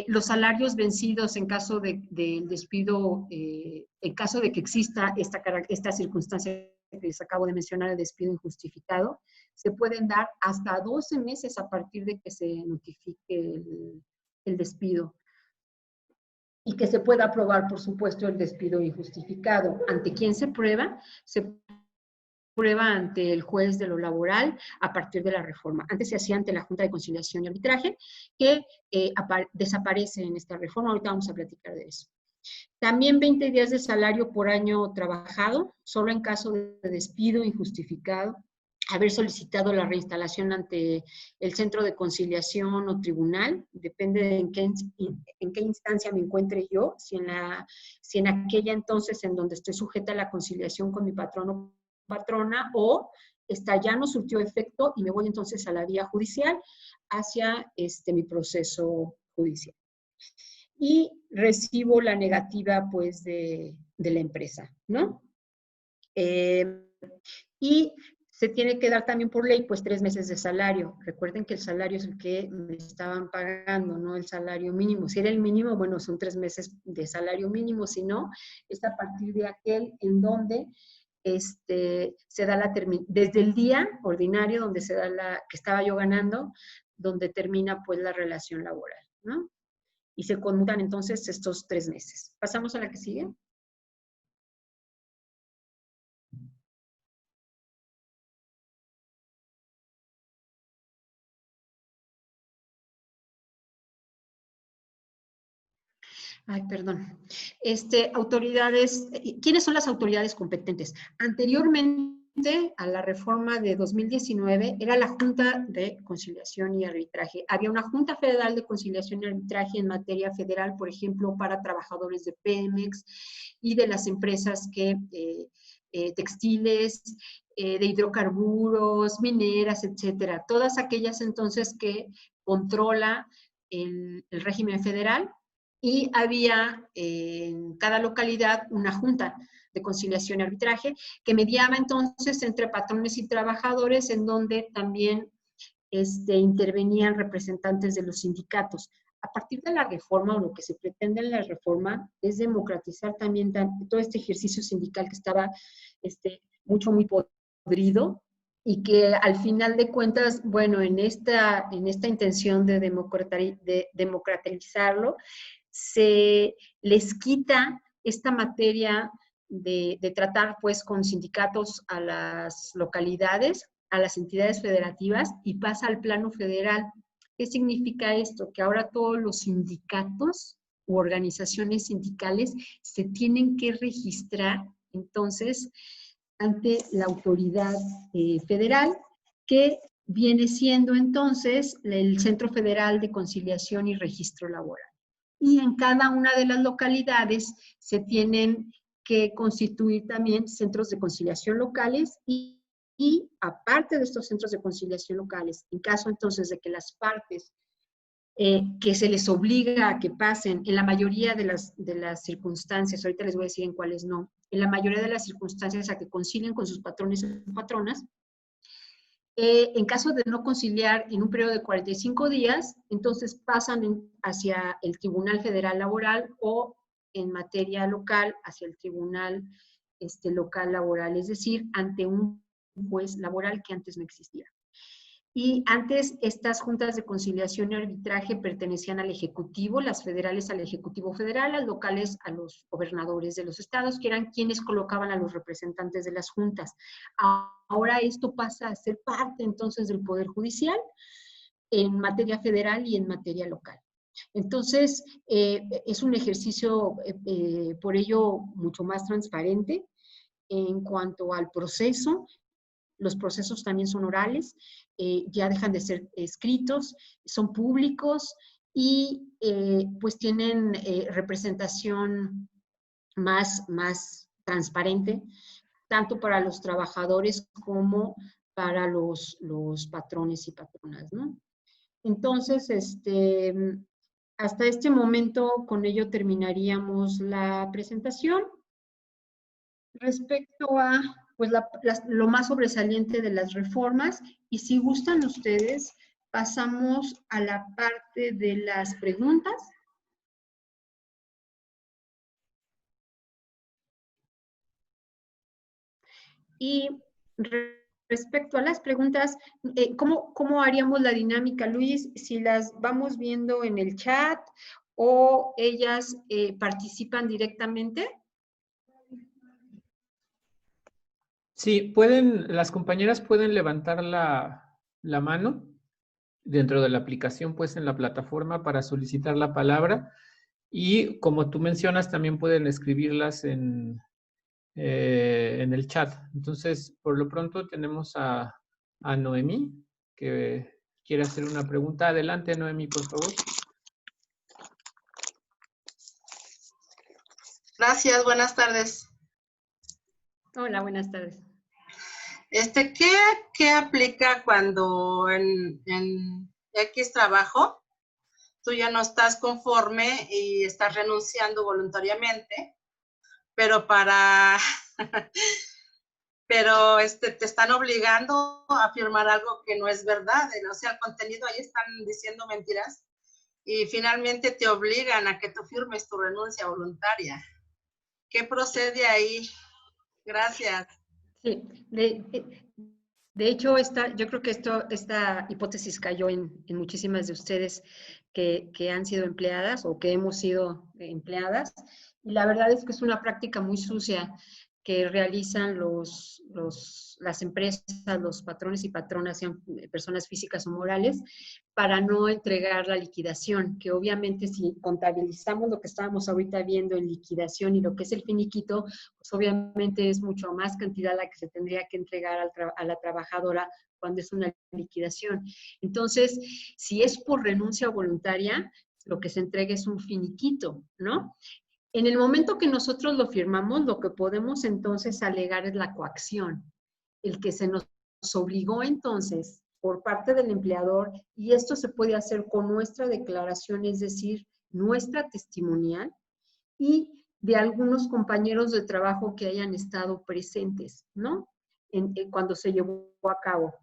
Los salarios vencidos en caso del despido, en caso de que exista esta circunstancia que les acabo de mencionar, el despido injustificado, se pueden dar hasta 12 meses a partir de que se notifique el despido. Y que se pueda aprobar, por supuesto, el despido injustificado. ¿Ante quién se prueba? Se prueba ante el juez de lo laboral a partir de la reforma. Antes se hacía ante la Junta de Conciliación y Arbitraje, que desaparece en esta reforma. Ahorita vamos a platicar de eso. También 20 días de salario por año trabajado, solo en caso de despido injustificado, haber solicitado la reinstalación ante el centro de conciliación o tribunal, depende de en qué instancia me encuentre yo, si en aquella entonces en donde estoy sujeta a la conciliación con mi patrón o patrona, o esta ya no surtió efecto y me voy entonces a la vía judicial hacia mi proceso judicial. Y recibo la negativa, pues, de la empresa, ¿no? Y se tiene que dar también por ley, pues, 3 meses de salario. Recuerden que el salario es el que me estaban pagando, no el salario mínimo. Si era el mínimo, bueno, son 3 meses de salario mínimo. Si no, es a partir de aquel en donde se da desde el día ordinario donde se da que estaba yo ganando, donde termina, pues, la relación laboral, ¿no? Y se conmutan entonces estos 3 meses. ¿Pasamos a la que sigue? Ay, perdón. Autoridades, ¿quiénes son las autoridades competentes? Anteriormente a la reforma de 2019 era la Junta de Conciliación y Arbitraje. Había una Junta Federal de Conciliación y Arbitraje en materia federal, por ejemplo, para trabajadores de Pemex y de las empresas textiles, de hidrocarburos, mineras, etcétera. Todas aquellas entonces que controla el régimen federal. Y había en cada localidad una junta de conciliación y arbitraje que mediaba entonces entre patrones y trabajadores, en donde también intervenían representantes de los sindicatos. A partir de la reforma, o lo que se pretende en la reforma, es democratizar también todo este ejercicio sindical que estaba muy podrido, y que al final de cuentas, bueno, en esta intención de democratizarlo, se les quita esta materia de tratar, pues, con sindicatos a las localidades, a las entidades federativas, y pasa al plano federal. ¿Qué significa esto? Que ahora todos los sindicatos u organizaciones sindicales se tienen que registrar, entonces, ante la autoridad federal, que viene siendo entonces el Centro Federal de Conciliación y Registro Laboral. Y en cada una de las localidades se tienen que constituir también centros de conciliación locales y aparte de estos centros de conciliación locales, en caso entonces de que las partes que se les obliga a que pasen, en la mayoría de las circunstancias, ahorita les voy a decir en cuáles no, en la mayoría de las circunstancias a que concilien con sus patrones o patronas, en caso de no conciliar en un periodo de 45 días, entonces pasan hacia el Tribunal Federal Laboral, o en materia local hacia el Tribunal Local Laboral, es decir, ante un juez laboral que antes no existía. Y antes estas juntas de conciliación y arbitraje pertenecían al Ejecutivo, las federales al Ejecutivo Federal, las locales a los gobernadores de los estados, que eran quienes colocaban a los representantes de las juntas. Ahora esto pasa a ser parte entonces del Poder Judicial en materia federal y en materia local. Entonces, es un ejercicio por ello mucho más transparente en cuanto al proceso. Los procesos también son orales, ya dejan de ser escritos, son públicos y pues tienen representación más transparente, tanto para los trabajadores como para los patrones y patronas, ¿no? Entonces, hasta este momento, con ello terminaríamos la presentación. Respecto a pues, lo más sobresaliente de las reformas, y si gustan ustedes, pasamos a la parte de las preguntas. Y respecto a las preguntas, ¿cómo haríamos la dinámica, Luis? Si las vamos viendo en el chat o ellas participan directamente. Sí, las compañeras pueden levantar la mano dentro de la aplicación, pues en la plataforma para solicitar la palabra. Y como tú mencionas, también pueden escribirlas en el chat. Entonces, por lo pronto tenemos a Noemí, que quiere hacer una pregunta. Adelante, Noemí, por favor. Gracias, buenas tardes. Hola, buenas tardes. ¿Qué aplica cuando en X trabajo tú ya no estás conforme y estás renunciando voluntariamente, pero te están obligando a firmar algo que no es verdad? O sea, el contenido ahí están diciendo mentiras y finalmente te obligan a que tú firmes tu renuncia voluntaria. ¿Qué procede ahí? Gracias. Sí, de hecho, yo creo que esta hipótesis cayó en muchísimas de ustedes que han sido empleadas o que hemos sido empleadas. Y la verdad es que es una práctica muy sucia que realizan las empresas, los patrones y patronas, sean personas físicas o morales, para no entregar la liquidación, que obviamente si contabilizamos lo que estábamos ahorita viendo en liquidación y lo que es el finiquito, pues obviamente es mucho más cantidad la que se tendría que entregar a la trabajadora cuando es una liquidación. Entonces, si es por renuncia voluntaria, lo que se entrega es un finiquito, ¿no? En el momento que nosotros lo firmamos, lo que podemos entonces alegar es la coacción, el que se nos obligó entonces por parte del empleador, y esto se puede hacer con nuestra declaración, es decir, nuestra testimonial, y de algunos compañeros de trabajo que hayan estado presentes, ¿no? Cuando se llevó a cabo.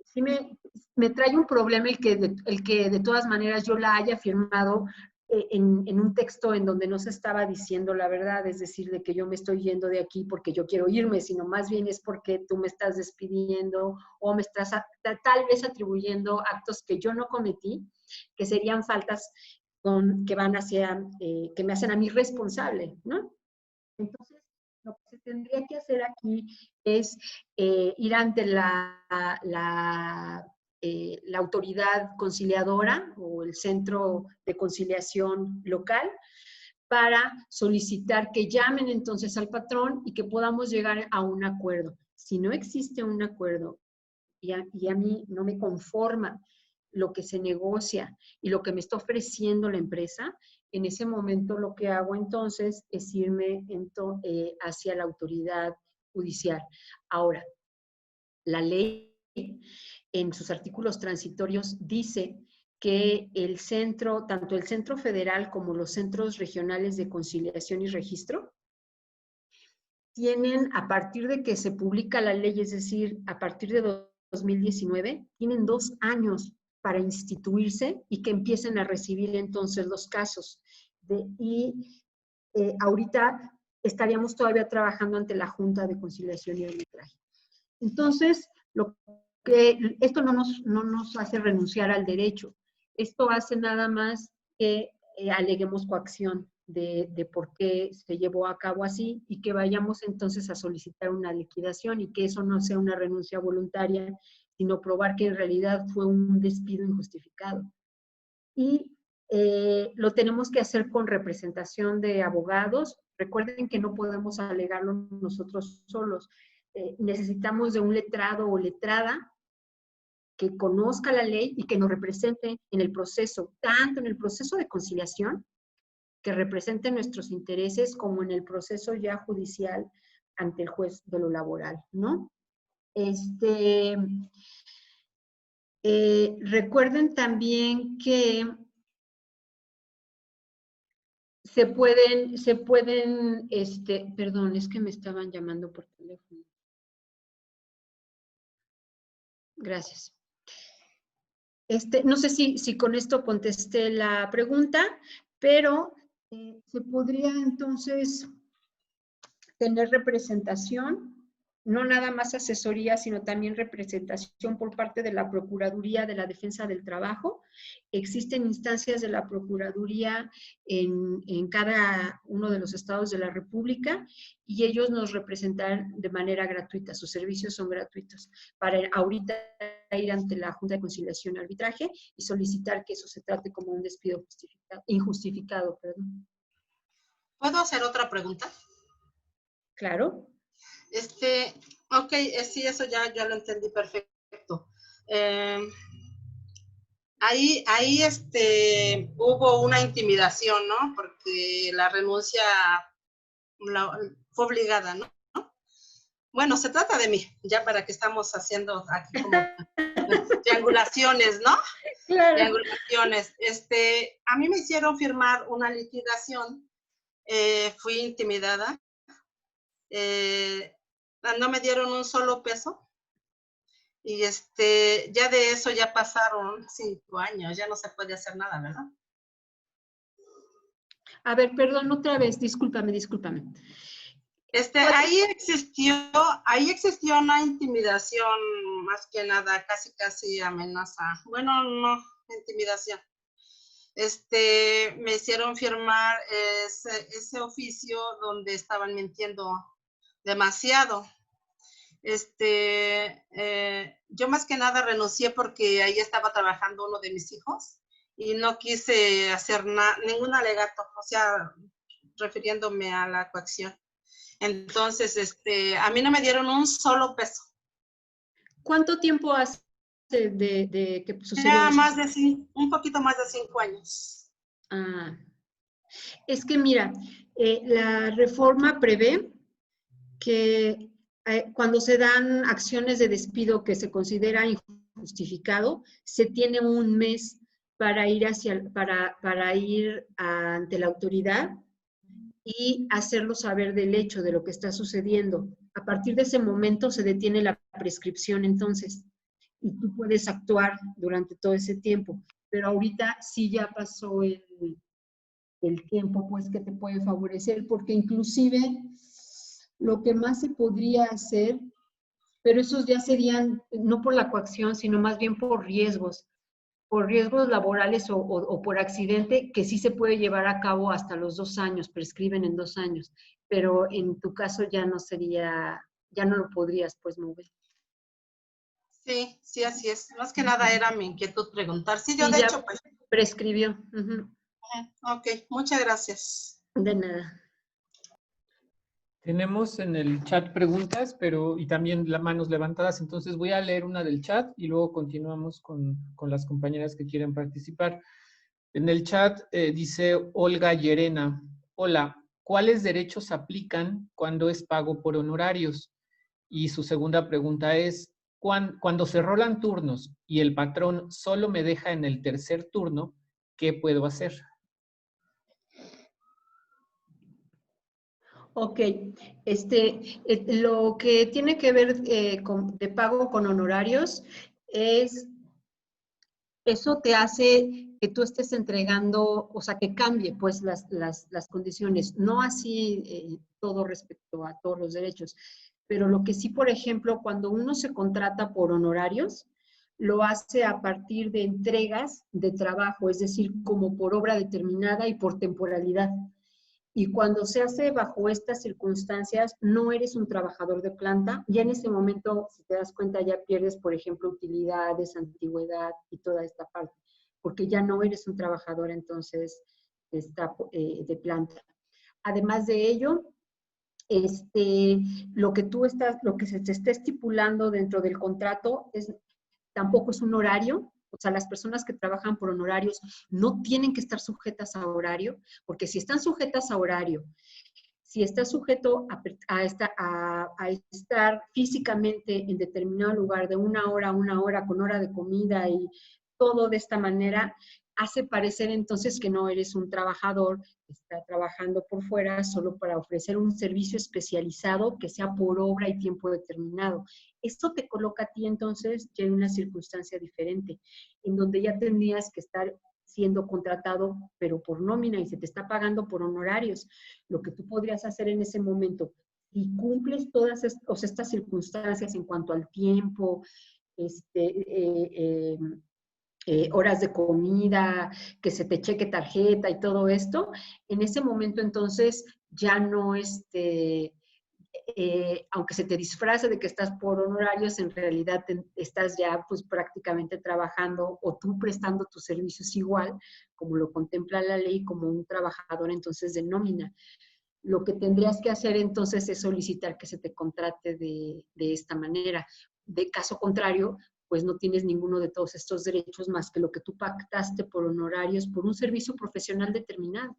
Sí me trae un problema el que de todas maneras yo la haya firmado en un texto en donde no se estaba diciendo la verdad, es decir, de que yo me estoy yendo de aquí porque yo quiero irme, sino más bien es porque tú me estás despidiendo o me estás tal vez atribuyendo actos que yo no cometí, que serían faltas que van hacia, que me hacen a mí responsable, ¿no? Entonces, lo que se tendría que hacer aquí es ir ante la autoridad conciliadora o el centro de conciliación local para solicitar que llamen entonces al patrón y que podamos llegar a un acuerdo. Si no existe un acuerdo y a mí no me conforma lo que se negocia y lo que me está ofreciendo la empresa, en ese momento lo que hago entonces es irme hacia la autoridad judicial. Ahora, la ley en sus artículos transitorios dice que el centro, tanto el Centro Federal como los centros regionales de conciliación y registro, tienen, a partir de que se publica la ley, es decir, a partir de 2019, tienen 2 años para instituirse y que empiecen a recibir entonces los casos. Ahorita estaríamos todavía trabajando ante la Junta de Conciliación y Arbitraje. Entonces, esto no nos hace renunciar al derecho. Esto hace nada más que aleguemos coacción de por qué se llevó a cabo así y que vayamos entonces a solicitar una liquidación y que eso no sea una renuncia voluntaria, sino probar que en realidad fue un despido injustificado. Y lo tenemos que hacer con representación de abogados. Recuerden que no podemos alegarlo nosotros solos. Necesitamos de un letrado o letrada que conozca la ley y que nos represente en el proceso, tanto en el proceso de conciliación, que represente nuestros intereses, como en el proceso ya judicial ante el juez de lo laboral, ¿no? Recuerden también que perdón, es que me estaban llamando por teléfono. Gracias. No sé si con esto contesté la pregunta, pero se podría entonces tener representación no nada más asesoría, sino también representación por parte de la Procuraduría de la Defensa del Trabajo. Existen instancias de la Procuraduría en cada uno de los estados de la República y ellos nos representan de manera gratuita, sus servicios son gratuitos, para ahorita ir ante la Junta de Conciliación y Arbitraje y solicitar que eso se trate como un despido injustificado. Perdón. ¿Puedo hacer otra pregunta? Claro. Ok, sí, eso ya lo entendí perfecto. Ahí hubo una intimidación, ¿no? Porque la renuncia fue obligada, ¿no? Bueno, se trata de mí, ya para que estamos haciendo aquí como triangulaciones, ¿no? Claro. Triangulaciones. A mí me hicieron firmar una liquidación, fui intimidada, no me dieron un solo peso. Y ya de eso ya pasaron 5 años, ya no se puede hacer nada, ¿verdad? A ver, perdón, otra vez, discúlpame. Ahí existió una intimidación, más que nada, casi amenaza. Bueno, no, intimidación. Me hicieron firmar ese oficio donde estaban mintiendo demasiado. Yo más que nada renuncié porque ahí estaba trabajando uno de mis hijos y no quise hacer ningún alegato, o sea, refiriéndome a la coacción. Entonces, a mí no me dieron un solo peso. ¿Cuánto tiempo hace de que sucedió Ya eso? un poquito más de 5 años. Ah, es que mira, la reforma prevé que cuando se dan acciones de despido que se considera injustificado, se tiene un mes para ir para ir ante la autoridad y hacerlo saber del hecho de lo que está sucediendo. A partir de ese momento se detiene la prescripción entonces y tú puedes actuar durante todo ese tiempo. Pero ahorita sí ya pasó el tiempo pues que te puede favorecer, porque inclusive lo que más se podría hacer, pero esos ya serían no por la coacción, sino más bien por riesgos laborales o por accidente, que sí se puede llevar a cabo hasta los 2 años, prescriben en 2 años, pero en tu caso ya no sería, ya no lo podrías pues mover. Sí, así es. Más que nada era mi inquietud preguntar. Sí, yo Sí, de ya hecho, pues. prescribió. Ok, muchas gracias. De nada. Tenemos en el chat preguntas, y también las manos levantadas, entonces voy a leer una del chat y luego continuamos con las compañeras que quieren participar. En el chat dice Olga Llerena, hola, ¿cuáles derechos aplican cuando es pago por honorarios? Y su segunda pregunta es, cuando se rolan turnos y el patrón solo me deja en el tercer turno, ¿qué puedo hacer? Ok, lo que tiene que ver de pago con honorarios eso te hace que tú estés entregando, o sea, que cambie pues las condiciones, no así todo respecto a todos los derechos, pero lo que sí, por ejemplo, cuando uno se contrata por honorarios, lo hace a partir de entregas de trabajo, es decir, como por obra determinada y por temporalidad. Y cuando se hace bajo estas circunstancias, no eres un trabajador de planta, ya en ese momento, si te das cuenta, ya pierdes, por ejemplo, utilidades, antigüedad y toda esta parte, porque ya no eres un trabajador entonces de planta. Además de ello, lo que se te está estipulando dentro del contrato tampoco es un horario. O sea, las personas que trabajan por honorarios no tienen que estar sujetas a horario, porque si están sujetas a horario, si está sujeto a estar físicamente en determinado lugar de 1 hora a 1 hora, con hora de comida y todo de esta manera, hace parecer entonces que no eres un trabajador que está trabajando por fuera solo para ofrecer un servicio especializado que sea por obra y tiempo determinado. Esto te coloca a ti entonces ya en una circunstancia diferente, en donde ya tendrías que estar siendo contratado, pero por nómina y se te está pagando por honorarios. Lo que tú podrías hacer en ese momento, y cumples todas estas circunstancias en cuanto al tiempo, horas de comida, que se te cheque tarjeta y todo esto, en ese momento entonces ya no, aunque se te disfrace de que estás por honorarios, en realidad estás ya pues prácticamente trabajando o tú prestando tus servicios igual, como lo contempla la ley, como un trabajador entonces de nómina. Lo que tendrías que hacer entonces es solicitar que se te contrate de esta manera. De caso contrario, pues no tienes ninguno de todos estos derechos más que lo que tú pactaste por honorarios, por un servicio profesional determinado,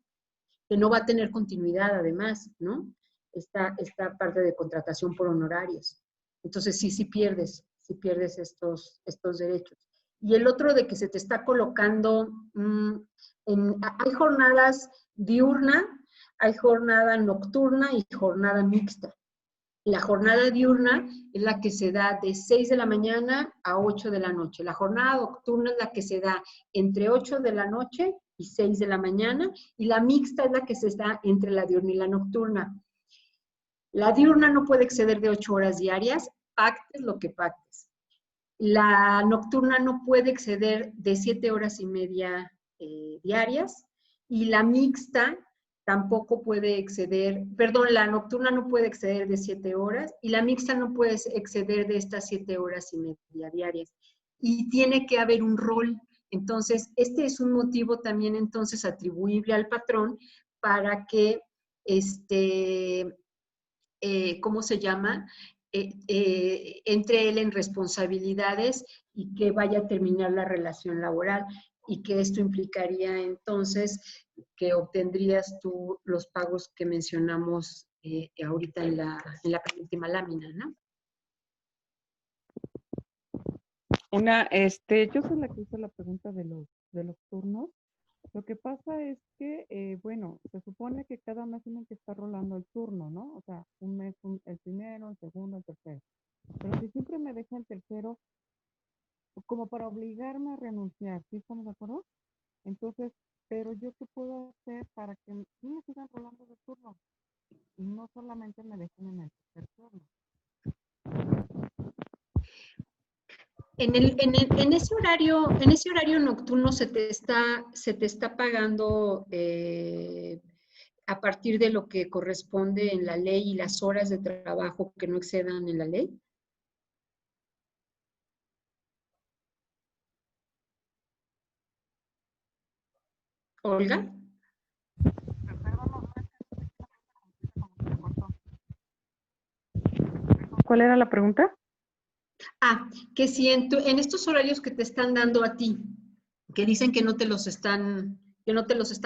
que no va a tener continuidad además, ¿no? Esta parte de contratación por honorarios. Entonces sí pierdes estos derechos. Y el otro de que se te está colocando, hay jornadas diurna, hay jornada nocturna y jornada mixta. La jornada diurna es la que se da de 6 de la mañana a 8 de la noche. La jornada nocturna es la que se da entre 8 de la noche y 6 de la mañana. Y la mixta es la que se da entre la diurna y la nocturna. La diurna no puede exceder de 8 horas diarias, pactes lo que pactes. La nocturna no puede exceder de 7 horas y media diarias. Y la mixta tampoco puede exceder, perdón, la nocturna no puede exceder de 7 horas y la mixta no puede exceder de estas 7 horas y media diarias. Y tiene que haber un rol. Entonces, este es un motivo también entonces atribuible al patrón para que, ¿cómo se llama? Entre él en responsabilidades y que vaya a terminar la relación laboral y que esto implicaría entonces que obtendrías tú los pagos que mencionamos ahorita en la penúltima lámina, ¿no? Yo soy la que hizo la pregunta de los turnos. Lo que pasa es que, bueno, se supone que cada mes tienen que estar rolando el turno, ¿no? O sea, un mes el primero, el segundo, el tercero. Pero si siempre me deja el tercero, como para obligarme a renunciar, ¿sí estamos de acuerdo? Entonces, pero yo qué puedo hacer para que sí me sigan rolando de turno y no solamente me dejen en el tercer turno. En ese horario nocturno se te está pagando a partir de lo que corresponde en la ley y las horas de trabajo que no excedan en la ley. Olga. ¿Cuál era la pregunta? Que si en estos horarios que te están dando a ti, que dicen que no te los están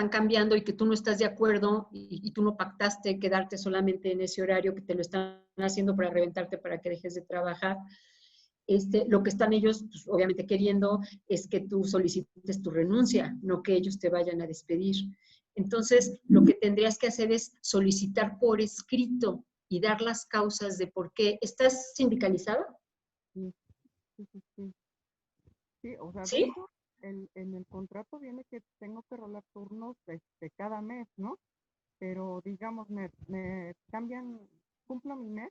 cambiando y que tú no estás de acuerdo y tú no pactaste quedarte solamente en ese horario, que te lo están haciendo para reventarte para que dejes de trabajar, lo que están ellos, pues, obviamente queriendo es que tú solicites tu renuncia, no que ellos te vayan a despedir. Entonces, lo que tendrías que hacer es solicitar por escrito y dar las causas de por qué. ¿Estás sindicalizada? Sí. Sí, o sea, ¿Sí? de hecho, en el contrato viene que tengo que rolar turnos cada mes, ¿no? Pero digamos, me cambian, cumplo mi mes,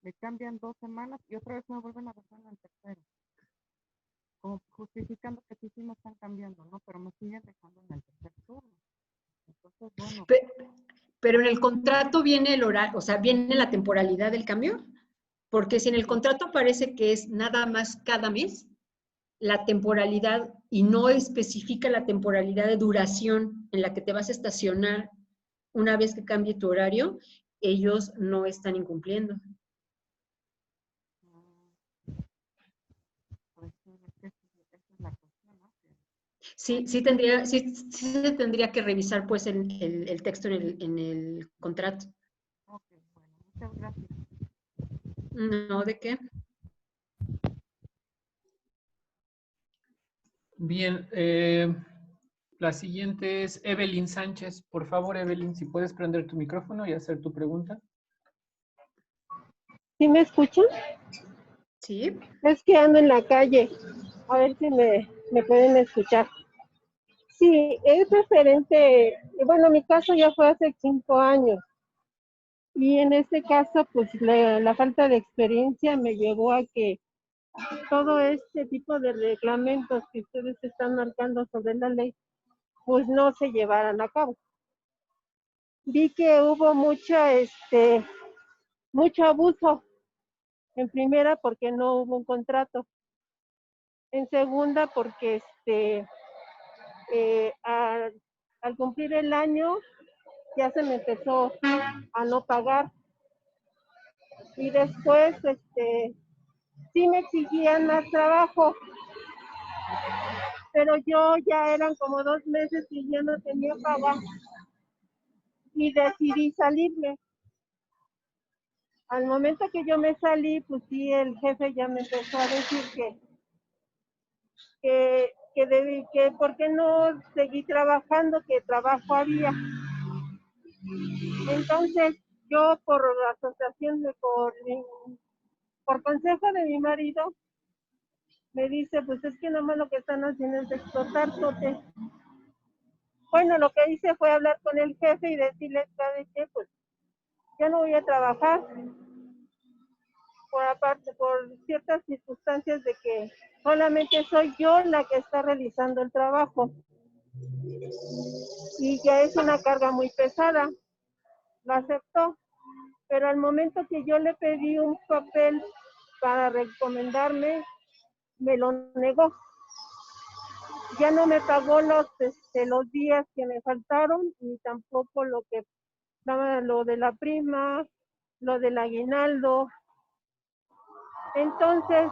me cambian 2 semanas y otra vez me vuelven a dejar en el tercero. Como justificando que sí me están cambiando, ¿no? Pero me siguen dejando en el tercer turno. Entonces, bueno. Pero en el contrato viene el horario, o sea, viene la temporalidad del cambio. Porque si en el contrato aparece que es nada más cada mes, la temporalidad, y no especifica la temporalidad de duración en la que te vas a estacionar una vez que cambie tu horario, ellos no están incumpliendo. Pues esa es la cuestión, ¿no? Sí se tendría que revisar pues el texto en el contrato. Ok, bueno, muchas gracias. No, ¿de qué? Bien, la siguiente es Evelyn Sánchez. Por favor, Evelyn, si puedes prender tu micrófono y hacer tu pregunta. ¿Sí me escuchan? Sí. Es que ando en la calle. A ver si me pueden escuchar. Sí, es referente, bueno, mi caso ya fue hace 5 años. Y en este caso, pues la falta de experiencia me llevó a que todo este tipo de reglamentos que ustedes están marcando sobre la ley, pues no se llevaran a cabo. Vi que hubo mucho abuso. En primera, porque no hubo un contrato. En segunda, porque al cumplir el año ya se me empezó a no pagar. Y después, sí me exigían más trabajo, pero yo ya eran como 2 meses y ya no tenía paga. Y decidí salirme. Al momento que yo me salí, pues sí, el jefe ya me empezó a decir que por qué no seguí trabajando, que trabajo había. Entonces, yo por asociación, por consejo de mi marido, me dice, pues es que nomás lo que están haciendo es explotarte. Bueno, lo que hice fue hablar con el jefe y decirle, ¿sabe qué? Pues ya no voy a trabajar. Por ciertas circunstancias de que solamente soy yo la que está realizando el trabajo. Y ya es una carga muy pesada. Lo aceptó. Pero al momento que yo le pedí un papel para recomendarme, me lo negó. Ya no me pagó los días que me faltaron, ni tampoco lo de la prima, lo del aguinaldo. Entonces,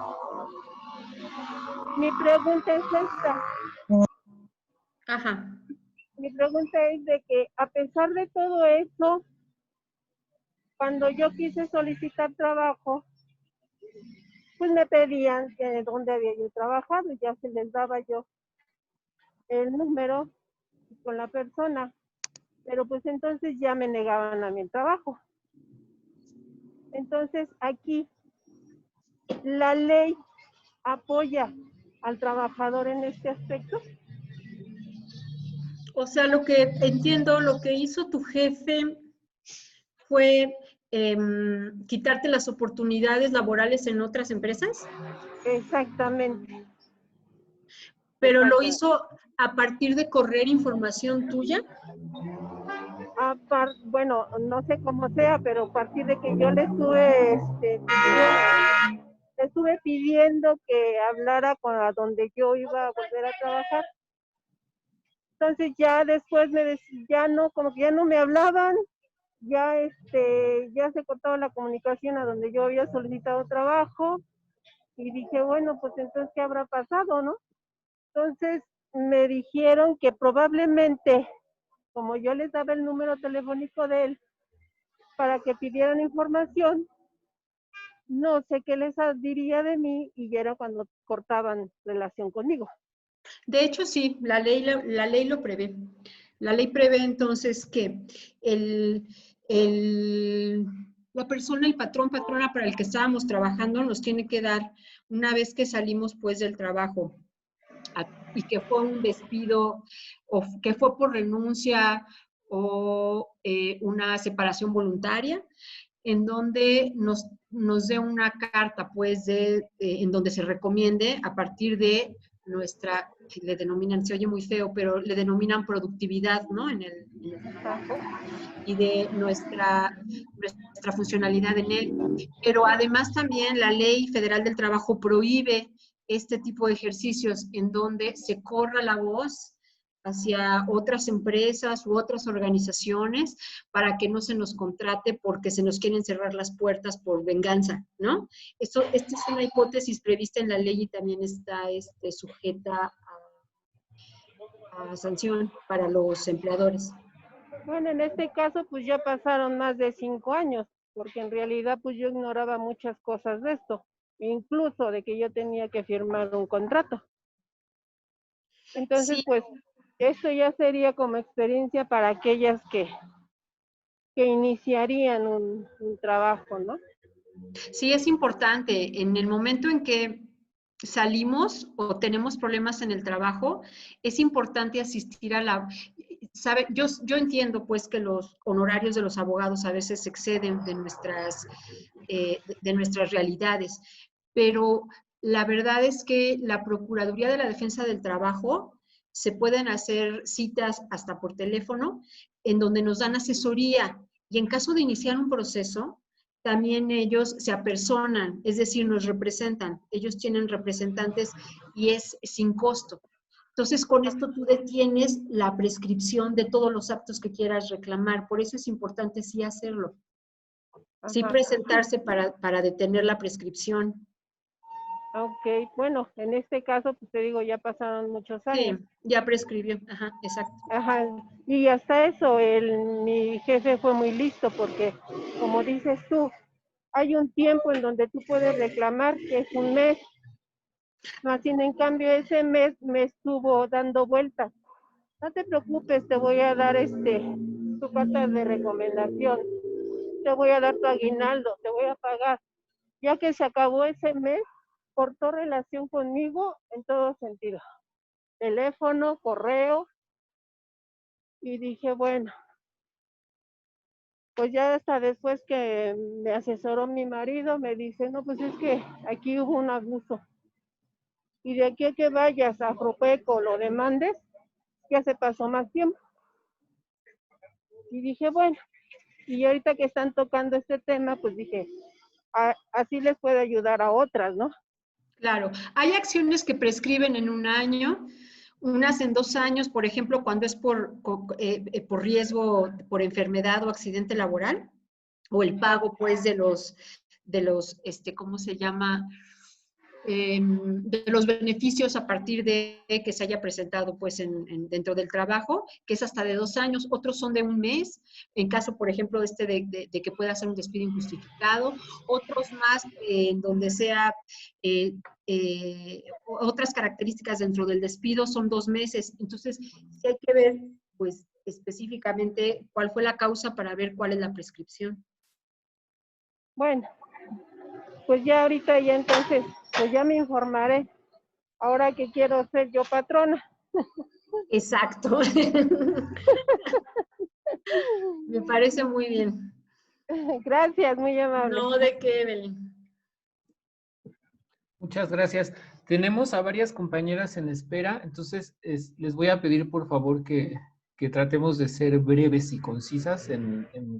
mi pregunta es esta. Ajá. Mi pregunta es de que a pesar de todo eso, cuando yo quise solicitar trabajo, pues me pedían que dónde había yo trabajado, y ya se les daba yo el número con la persona, pero pues entonces ya me negaban a mi el trabajo. Entonces aquí la ley apoya al trabajador en este aspecto. O sea, lo que entiendo, lo que hizo tu jefe fue quitarte las oportunidades laborales en otras empresas. Exactamente. Pero lo hizo a partir de correr información tuya. Bueno, no sé cómo sea, pero a partir de que yo le estuve pidiendo que hablara con a donde yo iba a volver a trabajar. Entonces ya después ya no, como que ya no me hablaban, ya ya se cortaba la comunicación a donde yo había solicitado trabajo, y dije, bueno, pues entonces, ¿qué habrá pasado, no? Entonces me dijeron que probablemente, como yo les daba el número telefónico de él para que pidieran información, no sé qué les diría de mí, y ya era cuando cortaban relación conmigo. De hecho, sí, la ley lo prevé. La ley prevé entonces que la persona, el patrón, patrona para el que estábamos trabajando nos tiene que dar, una vez que salimos pues del trabajo y que fue un despido o que fue por renuncia o una separación voluntaria, en donde nos dé una carta, pues, en donde se recomiende a partir de nuestra, le denominan, se oye muy feo, pero le denominan productividad, ¿no? En el trabajo, y de nuestra funcionalidad en él. Pero además también la Ley Federal del Trabajo prohíbe este tipo de ejercicios en donde se corra la voz hacia otras empresas u otras organizaciones para que no se nos contrate porque se nos quieren cerrar las puertas por venganza, ¿no? Esta es una hipótesis prevista en la ley y también está sujeta a sanción para los empleadores. Bueno, en este caso, pues ya pasaron más de 5 años, porque en realidad, pues yo ignoraba muchas cosas de esto, incluso de que yo tenía que firmar un contrato. Entonces, sí, pues, esto ya sería como experiencia para aquellas que iniciarían un trabajo, ¿no? Sí, es importante. En el momento en que salimos o tenemos problemas en el trabajo, es importante asistir yo entiendo pues que los honorarios de los abogados a veces exceden de nuestras realidades, pero la verdad es que la Procuraduría de la Defensa del Trabajo se pueden hacer citas hasta por teléfono en donde nos dan asesoría y en caso de iniciar un proceso, también ellos se apersonan, es decir, nos representan. Ellos tienen representantes y es sin costo. Entonces, con esto tú detienes la prescripción de todos los actos que quieras reclamar. Por eso es importante sí hacerlo. Sí Ajá. presentarse para detener la prescripción. Ok, bueno, en este caso, pues te digo, ya pasaron muchos años. Sí, ya prescribió. Ajá, exacto. Ajá, y hasta eso, mi jefe fue muy listo porque, como dices tú, hay un tiempo en donde tú puedes reclamar, que es un mes, más sin en cambio ese mes me estuvo dando vueltas. No te preocupes, te voy a dar tu carta de recomendación, te voy a dar tu aguinaldo, te voy a pagar. Ya que se acabó ese mes, cortó relación conmigo en todo sentido. Teléfono, correo, y dije, bueno, pues ya hasta después que me asesoró mi marido, me dice, no, pues es que aquí hubo un abuso. Y de aquí a que vayas a Propeco, lo demandes, ya se pasó más tiempo. Y dije, bueno, y ahorita que están tocando este tema, pues dije, así les puede ayudar a otras, ¿no? Claro, hay acciones que prescriben en un año, unas en 2 años, por ejemplo, cuando es por riesgo, por enfermedad o accidente laboral, o el pago, pues, de los, ¿cómo se llama? De los beneficios a partir de que se haya presentado pues dentro del trabajo, que es hasta de 2 años, otros son de 1 mes, en caso, por ejemplo, de que pueda ser un despido injustificado, otros más en donde sea otras características dentro del despido son 2 meses. Entonces, sí hay que ver pues específicamente cuál fue la causa para ver cuál es la prescripción. Bueno, pues ya ahorita ya entonces, pues ya me informaré. Ahora que quiero ser yo patrona. Exacto. Me parece muy bien. Gracias, muy amable. No, ¿de qué, Evelyn? Muchas gracias. Tenemos a varias compañeras en espera, entonces les voy a pedir por favor que tratemos de ser breves y concisas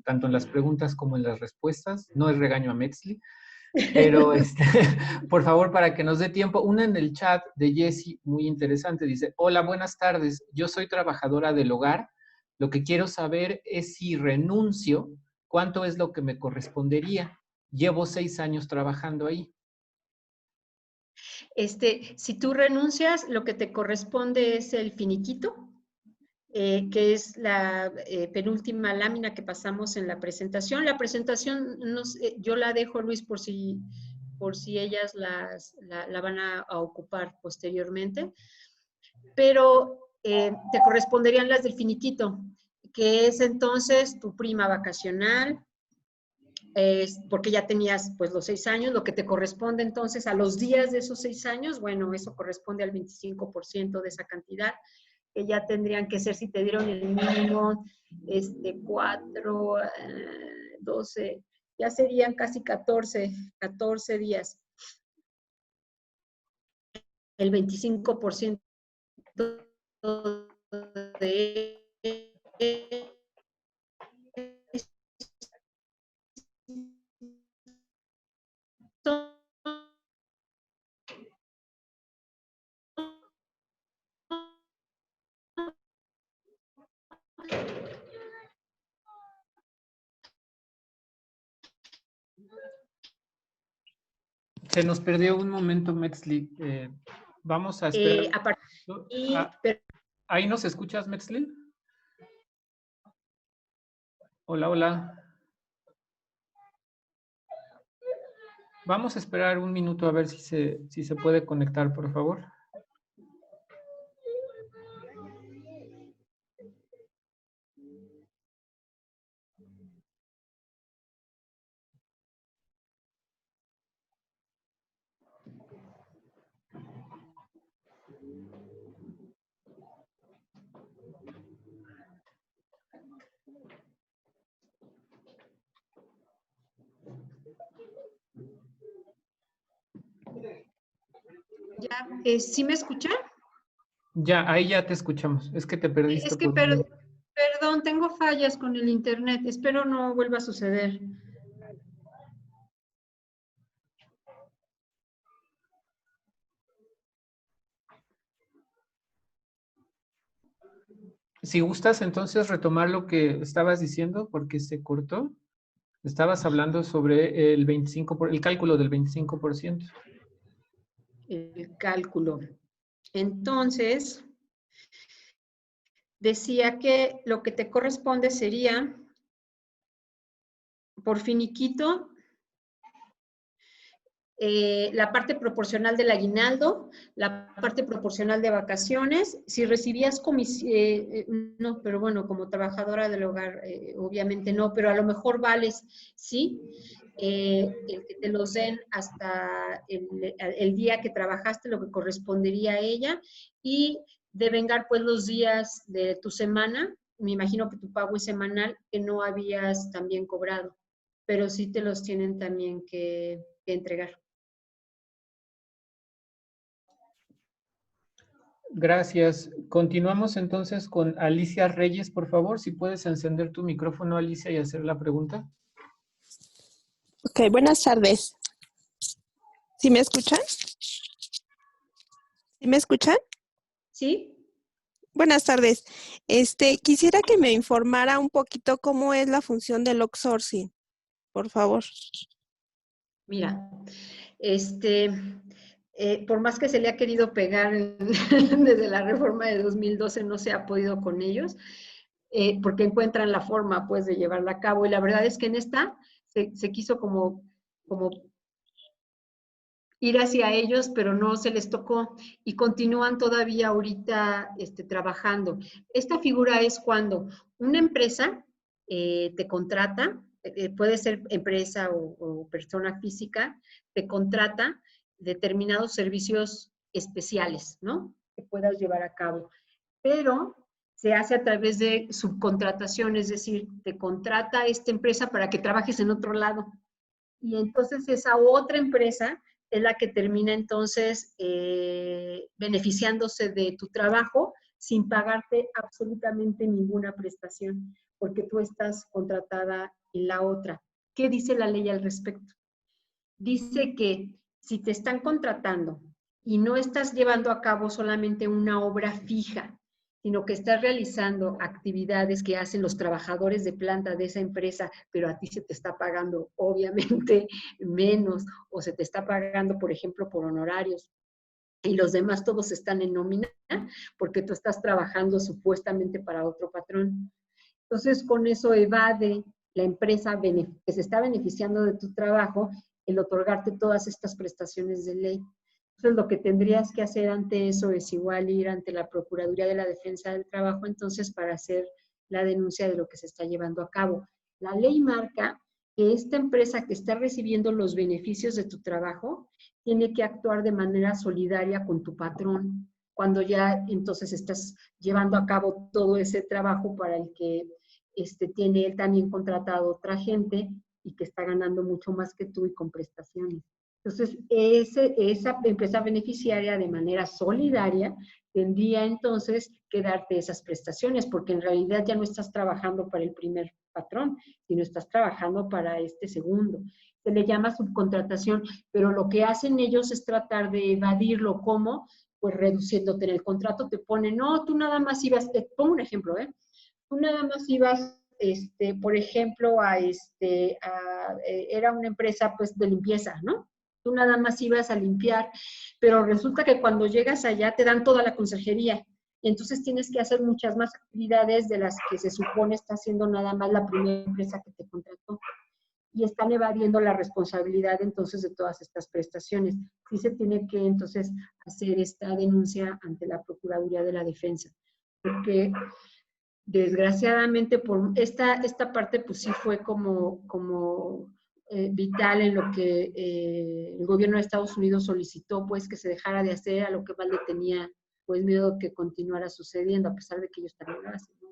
tanto en las preguntas como en las respuestas. No es regaño a Metzli, pero por favor, para que nos dé tiempo, una en el chat de Jessie, muy interesante, dice, hola, buenas tardes, yo soy trabajadora del hogar, lo que quiero saber es si renuncio, ¿cuánto es lo que me correspondería? Llevo 6 años trabajando ahí. Si tú renuncias, lo que te corresponde es el finiquito, que es la penúltima lámina que pasamos en la presentación. La presentación yo la dejo, Luis, por si ellas la van a ocupar posteriormente, pero te corresponderían las del finiquito, que es entonces tu prima vacacional, porque ya tenías pues los 6 años, lo que te corresponde entonces a los días de esos 6 años, bueno, eso corresponde al 25% de esa cantidad, que ya tendrían que ser, si te dieron el mínimo, 4, 12, ya serían casi 14 días. El 25% de Se nos perdió un momento, Metzli. Vamos a esperar. ¿Ahí nos escuchas, Metzli? Hola, hola. Vamos a esperar un minuto a ver si se puede conectar, por favor. ¿Sí me escuchan? Ya, ahí ya te escuchamos. Es que te perdiste Es que, por un momento. perdón, tengo fallas con el internet. Espero no vuelva a suceder. Si gustas, entonces retomar lo que estabas diciendo, porque se cortó. Estabas hablando sobre el 25%, el cálculo del 25%. El cálculo. Entonces, decía que lo que te corresponde sería, por finiquito, la parte proporcional del aguinaldo, la parte proporcional de vacaciones, si recibías no, pero bueno, como trabajadora del hogar, obviamente no, pero a lo mejor vales, sí, el que te los den hasta el día que trabajaste, lo que correspondería a ella, y devengar pues los días de tu semana, me imagino que tu pago es semanal, que no habías también cobrado, pero sí te los tienen también que entregar. Gracias. Continuamos entonces con Alicia Reyes, por favor. Si puedes encender tu micrófono, Alicia, y hacer la pregunta. Ok, buenas tardes. ¿Sí me escuchan? ¿Sí me escuchan? ¿Sí? Buenas tardes. Quisiera que me informara un poquito cómo es la función del outsourcing, por favor. Mira, por más que se le ha querido pegar desde la reforma de 2012, no se ha podido con ellos, porque encuentran la forma, pues, de llevarla a cabo. Y la verdad es que en esta se quiso como ir hacia ellos, pero no se les tocó y continúan todavía ahorita trabajando. Esta figura es cuando una empresa te contrata, puede ser empresa o persona física, te contrata determinados servicios especiales, ¿no? Que puedas llevar a cabo. Pero se hace a través de subcontratación, es decir, te contrata esta empresa para que trabajes en otro lado. Y entonces esa otra empresa es la que termina entonces beneficiándose de tu trabajo sin pagarte absolutamente ninguna prestación, porque tú estás contratada en la otra. ¿Qué dice la ley al respecto? Dice que si te están contratando y no estás llevando a cabo solamente una obra fija, sino que estás realizando actividades que hacen los trabajadores de planta de esa empresa, pero a ti se te está pagando obviamente menos, o se te está pagando, por ejemplo, por honorarios, y los demás todos están en nómina, porque tú estás trabajando supuestamente para otro patrón. Entonces, con eso evade la empresa que se está beneficiando de tu trabajo el otorgarte todas estas prestaciones de ley. Entonces, lo que tendrías que hacer ante eso es igual ir ante la Procuraduría de la Defensa del Trabajo, entonces, para hacer la denuncia de lo que se está llevando a cabo. La ley marca que esta empresa que está recibiendo los beneficios de tu trabajo tiene que actuar de manera solidaria con tu patrón, cuando ya entonces estás llevando a cabo todo ese trabajo para el que tiene él también contratado otra gente y que está ganando mucho más que tú y con prestaciones. Entonces, esa empresa beneficiaria de manera solidaria tendría entonces que darte esas prestaciones, porque en realidad ya no estás trabajando para el primer patrón, sino estás trabajando para este segundo. Se le llama subcontratación, pero lo que hacen ellos es tratar de evadirlo. ¿Cómo? Pues reduciéndote en el contrato, te ponen, no, tú nada más ibas, pongo un ejemplo, tú nada más ibas, por ejemplo, era una empresa pues de limpieza, ¿no? Tú nada más ibas a limpiar, pero resulta que cuando llegas allá te dan toda la conserjería. Y entonces tienes que hacer muchas más actividades de las que se supone está haciendo nada más la primera empresa que te contrató. Y están evadiendo la responsabilidad entonces de todas estas prestaciones. Sí se tiene que entonces hacer esta denuncia ante la Procuraduría de la Defensa, porque desgraciadamente por esta parte pues sí fue como vital en lo que el gobierno de Estados Unidos solicitó pues que se dejara de hacer, a lo que más le tenía pues miedo que continuara sucediendo, a pesar de que ellos también lo hacen, ¿no?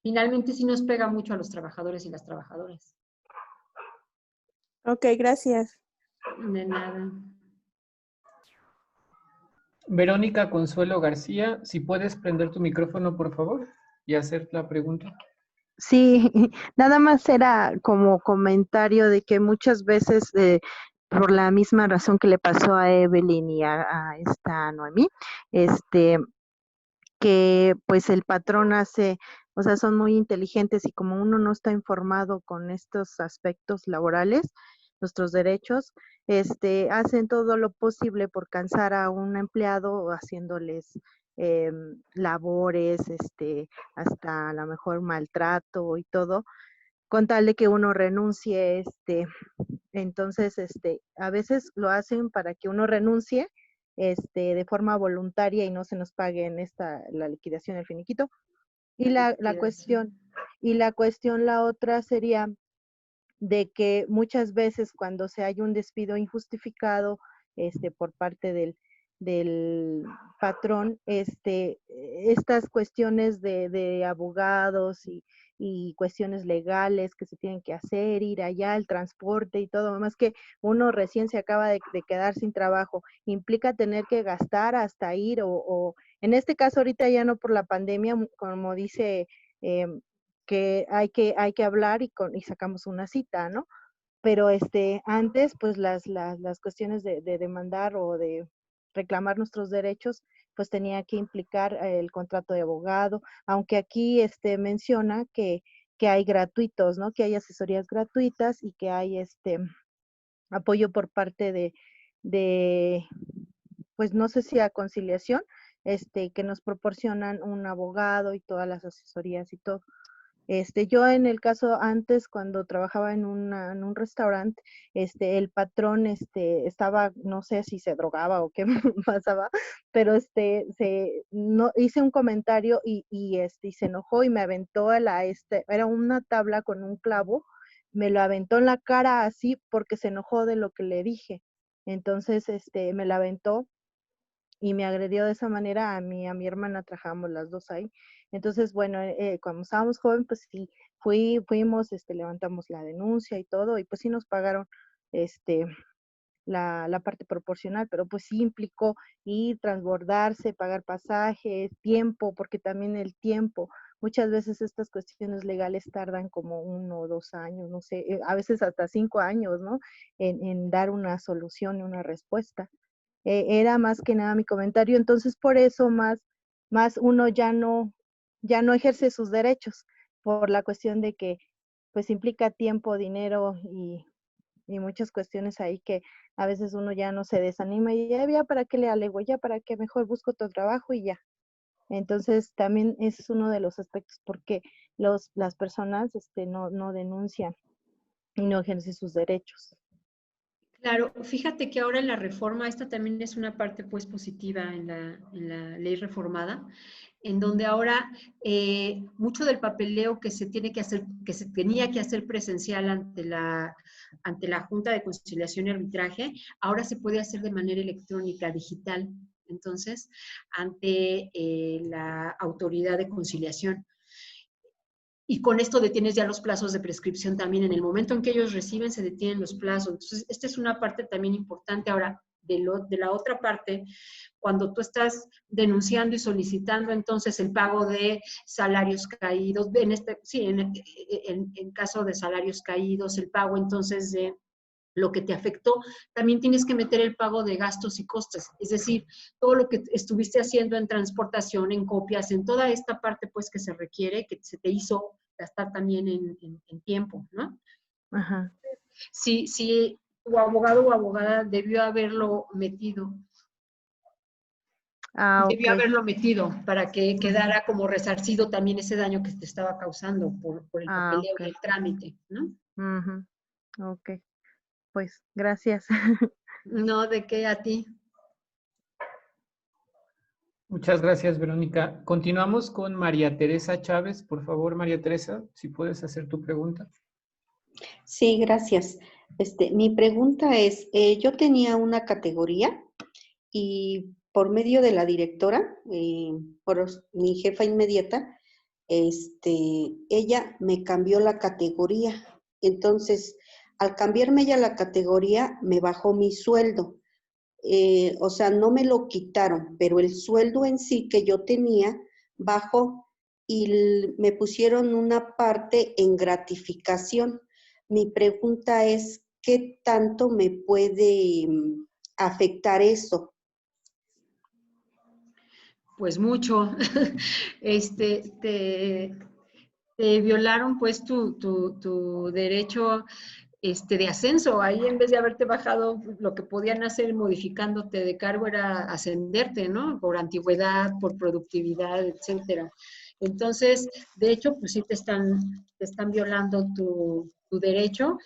Finalmente sí nos pega mucho a los trabajadores y las trabajadoras. Ok, gracias. De nada. Verónica Consuelo García, si puedes prender tu micrófono, por favor, y hacer la pregunta. Sí, nada más era como comentario de que muchas veces, por la misma razón que le pasó a Evelyn y a esta Noemí, este, que pues el patrón hace, o sea, son muy inteligentes y como uno no está informado con estos aspectos laborales, nuestros derechos, hacen todo lo posible por cansar a un empleado haciéndoles labores, hasta a lo mejor maltrato y todo, con tal de que uno renuncie, entonces, a veces lo hacen para que uno renuncie, de forma voluntaria y no se nos pague en la liquidación, el finiquito. Y la cuestión, la otra sería de que muchas veces cuando se hay un despido injustificado, por parte del patrón, estas cuestiones de abogados y cuestiones legales que se tienen que hacer, ir allá, el transporte y todo, más que uno recién se acaba de quedar sin trabajo, implica tener que gastar hasta ir o en este caso ahorita ya no por la pandemia, como dice, que hay que hablar y sacamos una cita, ¿no? Pero antes, pues las cuestiones de demandar o de reclamar nuestros derechos, pues tenía que implicar el contrato de abogado, aunque aquí menciona que hay gratuitos, ¿no? Que hay asesorías gratuitas y que hay apoyo por parte de, pues no sé si a conciliación, que nos proporcionan un abogado y todas las asesorías y todo. Yo en el caso antes, cuando trabajaba en en un restaurante, el patrón, estaba, no sé si se drogaba o qué pasaba, pero no, hice un comentario y se enojó y me aventó era una tabla con un clavo, me lo aventó en la cara así porque se enojó de lo que le dije. Entonces, me la aventó y me agredió de esa manera a mi hermana, trabajamos las dos ahí. Entonces, bueno, cuando estábamos jóvenes, pues sí, fuimos, levantamos la denuncia y todo, y pues sí nos pagaron, este, la parte proporcional, pero pues sí implicó ir, transbordarse, pagar pasajes, tiempo, porque también el tiempo, muchas veces estas cuestiones legales tardan como 1 o 2 años, no sé, a veces hasta 5 años, ¿no? En dar una solución y una respuesta. Era más que nada mi comentario, entonces por eso más uno ya no ejerce sus derechos, por la cuestión de que pues implica tiempo, dinero y muchas cuestiones ahí que a veces uno ya no se desanima y ya para qué le alego, ya para qué mejor busco otro trabajo y ya. Entonces también es uno de los aspectos porque las personas no denuncian y no ejercen sus derechos. Claro, fíjate que ahora en la reforma, esta también es una parte pues positiva en la ley reformada, en donde ahora mucho del papeleo que se tiene que hacer, que se tenía que hacer presencial ante la Junta de Conciliación y Arbitraje, ahora se puede hacer de manera electrónica, digital, entonces, ante la autoridad de conciliación. Y con esto detienes ya los plazos de prescripción también. En el momento en que ellos reciben, se detienen los plazos. Entonces, esta es una parte también importante. Ahora, de la otra parte, cuando tú estás denunciando y solicitando entonces el pago de salarios caídos, en caso de salarios caídos, el pago entonces de lo que te afectó, también tienes que meter el pago de gastos y costes, es decir, todo lo que estuviste haciendo en transportación, en copias, en toda esta parte pues que se requiere, que se te hizo gastar también en tiempo, ¿no? Ajá. Si tu abogado o abogada debió haberlo metido Ok. para que quedara como resarcido también ese daño que te estaba causando por el papeleo Ok. y el trámite, ¿no? Ujú. Ok, pues gracias. No, ¿de qué a ti? Muchas gracias, Verónica. Continuamos con María Teresa Chávez. Por favor, María Teresa, si puedes hacer tu pregunta. Sí, gracias. Mi pregunta es, yo tenía una categoría y por medio de la directora, por mi jefa inmediata, ella me cambió la categoría. Entonces, al cambiarme ella la categoría, me bajó mi sueldo. o sea, no me lo quitaron, pero el sueldo en sí que yo tenía bajó y me pusieron una parte en gratificación. Mi pregunta es, ¿qué tanto me puede afectar eso? Pues mucho. Te violaron pues tu derecho de ascenso. Ahí en vez de haberte bajado, lo que podían hacer modificándote de cargo era ascenderte, ¿no? Por antigüedad, por productividad, etcétera. Entonces, de hecho, pues sí te están violando tu derecho.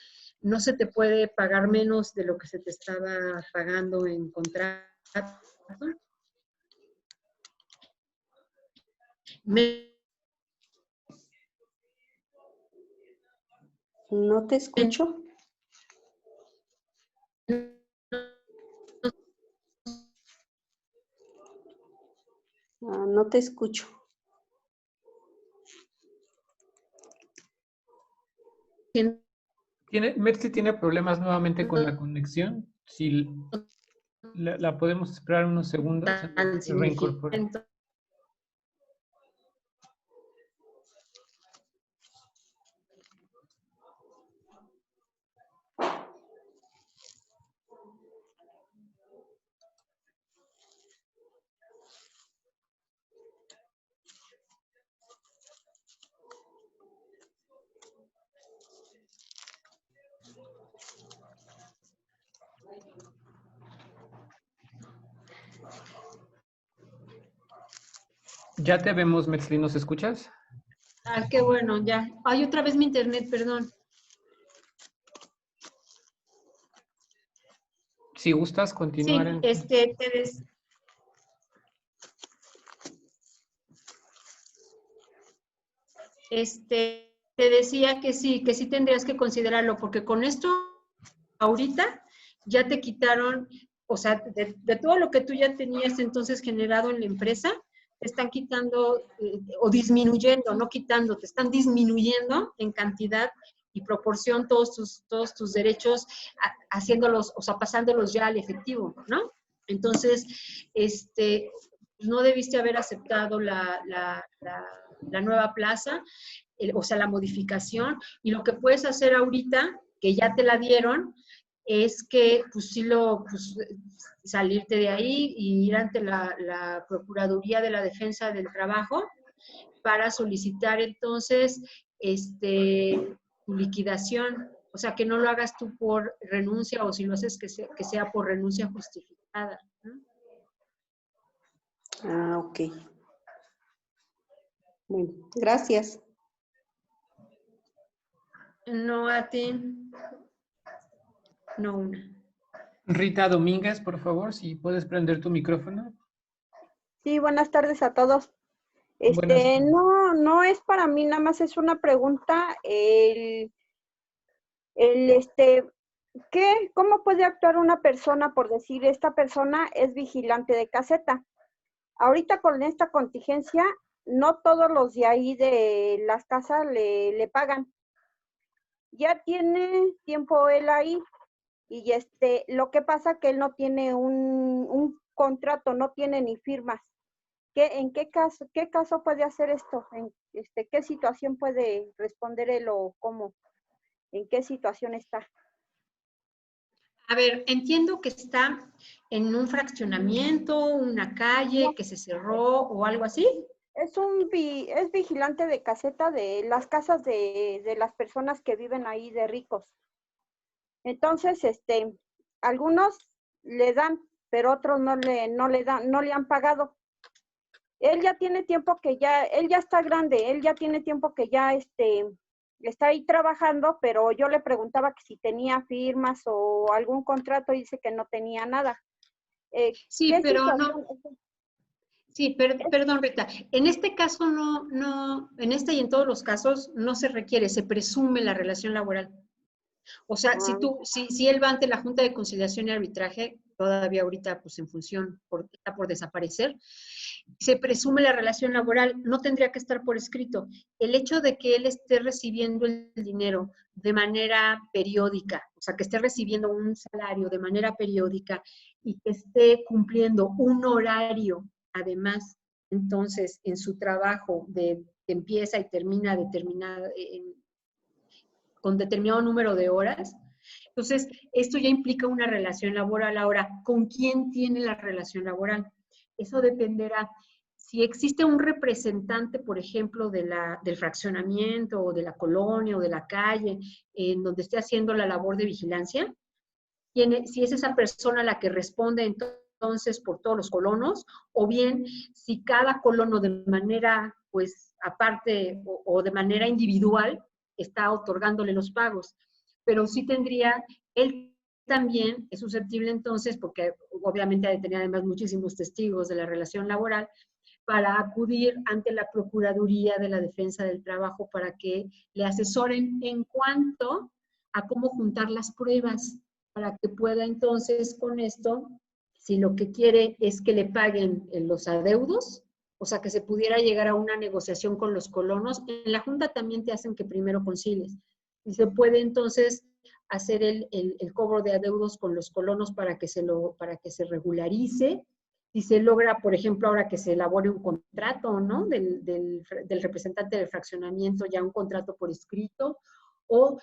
No se te puede pagar menos de lo que se te estaba pagando en contrato. ¿No te escucho? No te escucho. Mercy tiene problemas nuevamente con la conexión. Si la podemos esperar unos segundos, se reincorpora. Ya te vemos, Metzli, ¿nos escuchas? Ah, qué bueno, ya. Ay, otra vez mi internet, perdón. Si gustas continuar. Te decía que sí tendrías que considerarlo, porque con esto ahorita ya te quitaron, o sea, de todo lo que tú ya tenías entonces generado en la empresa, te están quitando o disminuyendo, no quitando, te están disminuyendo en cantidad y proporción todos tus derechos, haciéndolos, o sea, pasándolos ya al efectivo, ¿no? Entonces, no debiste haber aceptado la nueva plaza, o sea, la modificación, y lo que puedes hacer ahorita, que ya te la dieron, es que, pues sí, salirte de ahí y ir ante la Procuraduría de la Defensa del Trabajo para solicitar entonces tu liquidación. O sea, que no lo hagas tú por renuncia, o si lo haces que sea por renuncia justificada, ¿no? Ah, ok. Bueno, gracias. No a ti. No una. Rita Domínguez, por favor, si puedes prender tu micrófono. Sí, buenas tardes a todos. Buenas tardes. No es para mí, nada más es una pregunta. ¿Cómo puede actuar una persona por decir, esta persona es vigilante de caseta? Ahorita con esta contingencia, no todos los de ahí de las casas le pagan. Ya tiene tiempo él ahí y lo que pasa que él no tiene un contrato, no tiene ni firmas. ¿En qué caso puede hacer esto? ¿Qué situación puede responder él o cómo? ¿En qué situación está? A ver, entiendo que está en un fraccionamiento, una calle que se cerró o algo así. Es vigilante de caseta de las casas de las personas que viven ahí de ricos. Entonces, algunos le dan, pero otros no le dan, no le han pagado. Él ya tiene tiempo él ya está grande, él ya tiene tiempo que ya está ahí trabajando, pero yo le preguntaba que si tenía firmas o algún contrato y dice que no tenía nada. Sí, pero no. Sí, perdón, Rita. En este caso en este y en todos los casos no se requiere, se presume la relación laboral. O sea, si él va ante la Junta de Conciliación y Arbitraje, todavía ahorita pues en función, está por desaparecer, se presume la relación laboral, no tendría que estar por escrito. El hecho de que él esté recibiendo el dinero de manera periódica, o sea, que esté recibiendo un salario de manera periódica y que esté cumpliendo un horario, además, entonces, en su trabajo que empieza y termina con determinado número de horas, entonces, esto ya implica una relación laboral. Ahora, ¿con quién tiene la relación laboral? Eso dependerá. Si existe un representante, por ejemplo, del fraccionamiento o de la colonia o de la calle, en donde esté haciendo la labor de vigilancia, si es esa persona la que responde entonces por todos los colonos, o bien si cada colono de manera, pues, aparte o de manera individual, está otorgándole los pagos. Pero sí tendría, él también es susceptible entonces, porque obviamente ha de tener además muchísimos testigos de la relación laboral, para acudir ante la Procuraduría de la Defensa del Trabajo para que le asesoren en cuanto a cómo juntar las pruebas, para que pueda entonces con esto, si lo que quiere es que le paguen los adeudos, o sea, que se pudiera llegar a una negociación con los colonos. En la Junta también te hacen que primero concilies. Y se puede entonces hacer el cobro de adeudos con los colonos para que se regularice. Si se logra, por ejemplo, ahora que se elabore un contrato, ¿no? Del representante del fraccionamiento, ya un contrato por escrito, o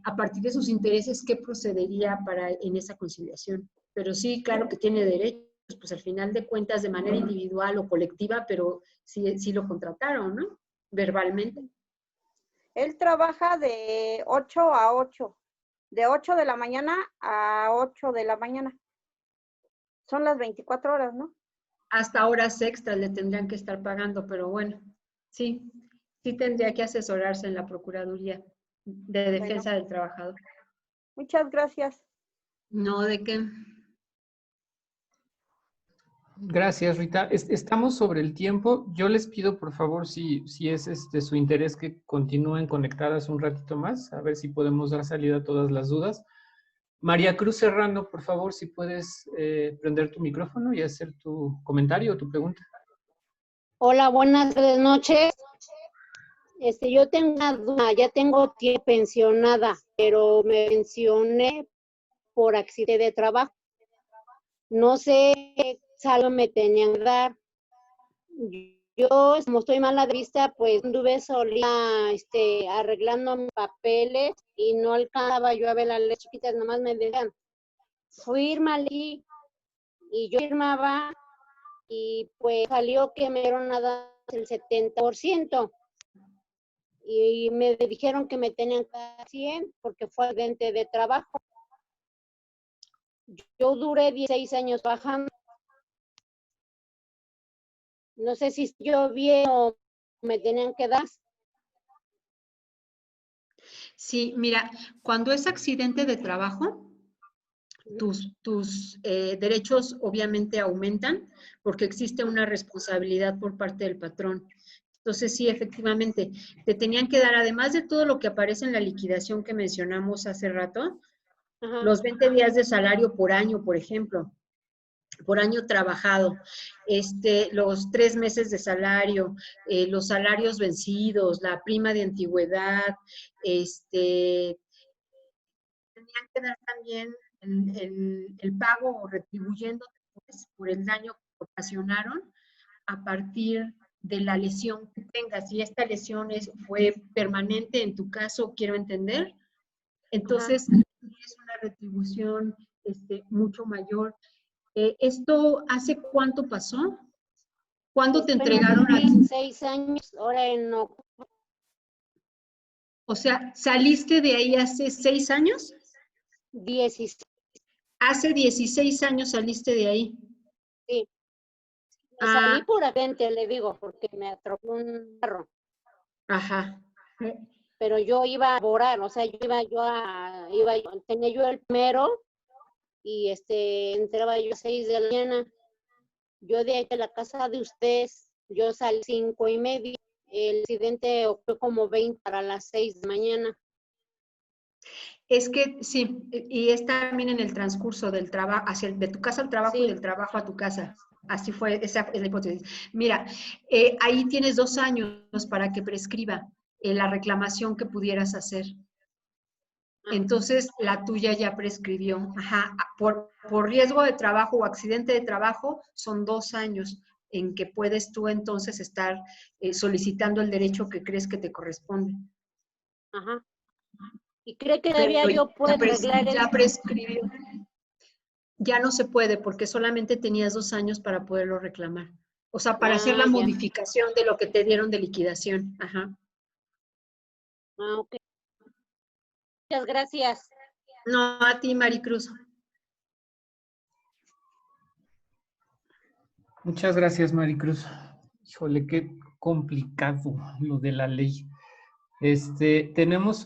a partir de sus intereses, ¿qué procedería en esa conciliación? Pero sí, claro que tiene derechos, pues al final de cuentas de manera individual o colectiva, pero sí lo contrataron, ¿no? Verbalmente. Él trabaja de 8 a 8, de 8 de la mañana a 8 de la mañana. Son las 24 horas, ¿no? Hasta horas extras le tendrían que estar pagando, pero bueno, sí tendría que asesorarse en la Procuraduría de Defensa del Trabajador. Muchas gracias. No, ¿de qué? Gracias, Rita. Estamos sobre el tiempo. Yo les pido, por favor, si es su interés, que continúen conectadas un ratito más, a ver si podemos dar salida a todas las dudas. María Cruz Serrano, por favor, si puedes prender tu micrófono y hacer tu comentario o tu pregunta. Hola, buenas noches. Yo tengo una duda, ya tengo tiempo pensionada, pero me pensioné por accidente de trabajo. No sé qué saldo me tenían que dar. Yo, como estoy mala de vista, pues anduve solita arreglando mis papeles y no alcanzaba yo a ver las letras chiquitas, nomás me decían, firma allí, y yo firmaba y pues salió que me dieron nada el 70%. Y me dijeron que me tenían que dar 100 porque fue accidente de trabajo. Yo duré 16 años trabajando. No sé si yo bien o me tenían que dar. Sí, mira, cuando es accidente de trabajo, tus derechos obviamente aumentan porque existe una responsabilidad por parte del patrón. Entonces, sí, efectivamente, te tenían que dar, además de todo lo que aparece en la liquidación que mencionamos hace rato, los 20 días de salario por año, por ejemplo, por año trabajado, los 3 meses de salario, los salarios vencidos, la prima de antigüedad, tenían que dar también el pago o retribuyendo por el daño que ocasionaron a partir de la lesión que tengas. Si esta lesión fue permanente en tu caso, quiero entender, entonces es una retribución mucho mayor. ¿Esto hace cuánto pasó? ¿Cuándo te entregaron a ti? 6 años, ahora en octubre. O sea, ¿saliste de ahí hace 6 años? 16. Hace 16 años saliste de ahí. Sí. Salí por accidente, le digo, porque me atropelló un carro. Ajá. Pero yo iba a laborar, o sea, tenía yo el primero y entraba yo a 6 de la mañana. Yo de aquí a la casa de ustedes, yo salí 5:30. El accidente ocurrió como 20 para las 6 de la mañana. Es que sí, y es también en el transcurso del trabajo, de tu casa al trabajo y Sí. del trabajo a tu casa. Así fue, esa es la hipótesis. Mira, ahí tienes 2 años para que prescriba la reclamación que pudieras hacer. Entonces, la tuya ya prescribió. Ajá, por riesgo de trabajo o accidente de trabajo, son 2 años en que puedes tú entonces estar solicitando el derecho que crees que te corresponde. Ajá. ¿Y cree que todavía yo puedo arreglar Ya eso? prescribió. Ya no se puede porque solamente tenías 2 años para poderlo reclamar. O sea, para hacer la Ya. modificación de lo que te dieron de liquidación. Ajá. Ok. Muchas gracias. No, a ti, Maricruz. Muchas gracias, Maricruz. Híjole, qué complicado lo de la ley. Tenemos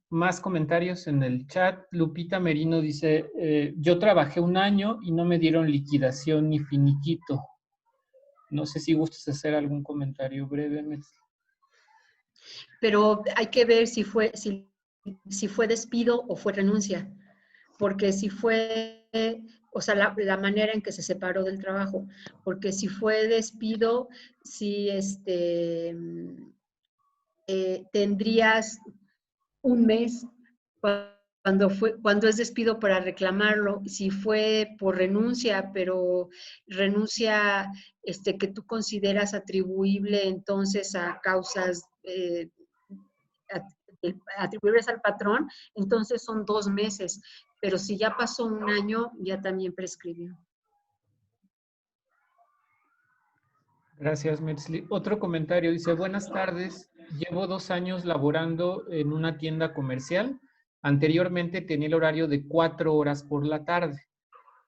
más comentarios en el chat. Lupita Merino dice, yo trabajé 1 año y no me dieron liquidación ni finiquito. No sé si gustas hacer algún comentario brevemente. Pero hay que ver si fue despido o fue renuncia. Porque si fue, o sea, la manera en que se separó del trabajo. Porque si fue despido, si tendrías 1 mes cuando es despido para reclamarlo. Si fue por renuncia, pero renuncia que tú consideras atribuible entonces a causas atribuibles al patrón, entonces son 2 meses. Pero si ya pasó 1 año, ya también prescribió. Gracias, Metzli. Otro comentario dice, buenas tardes, llevo 2 años laborando en una tienda comercial. Anteriormente tenía el horario de 4 horas por la tarde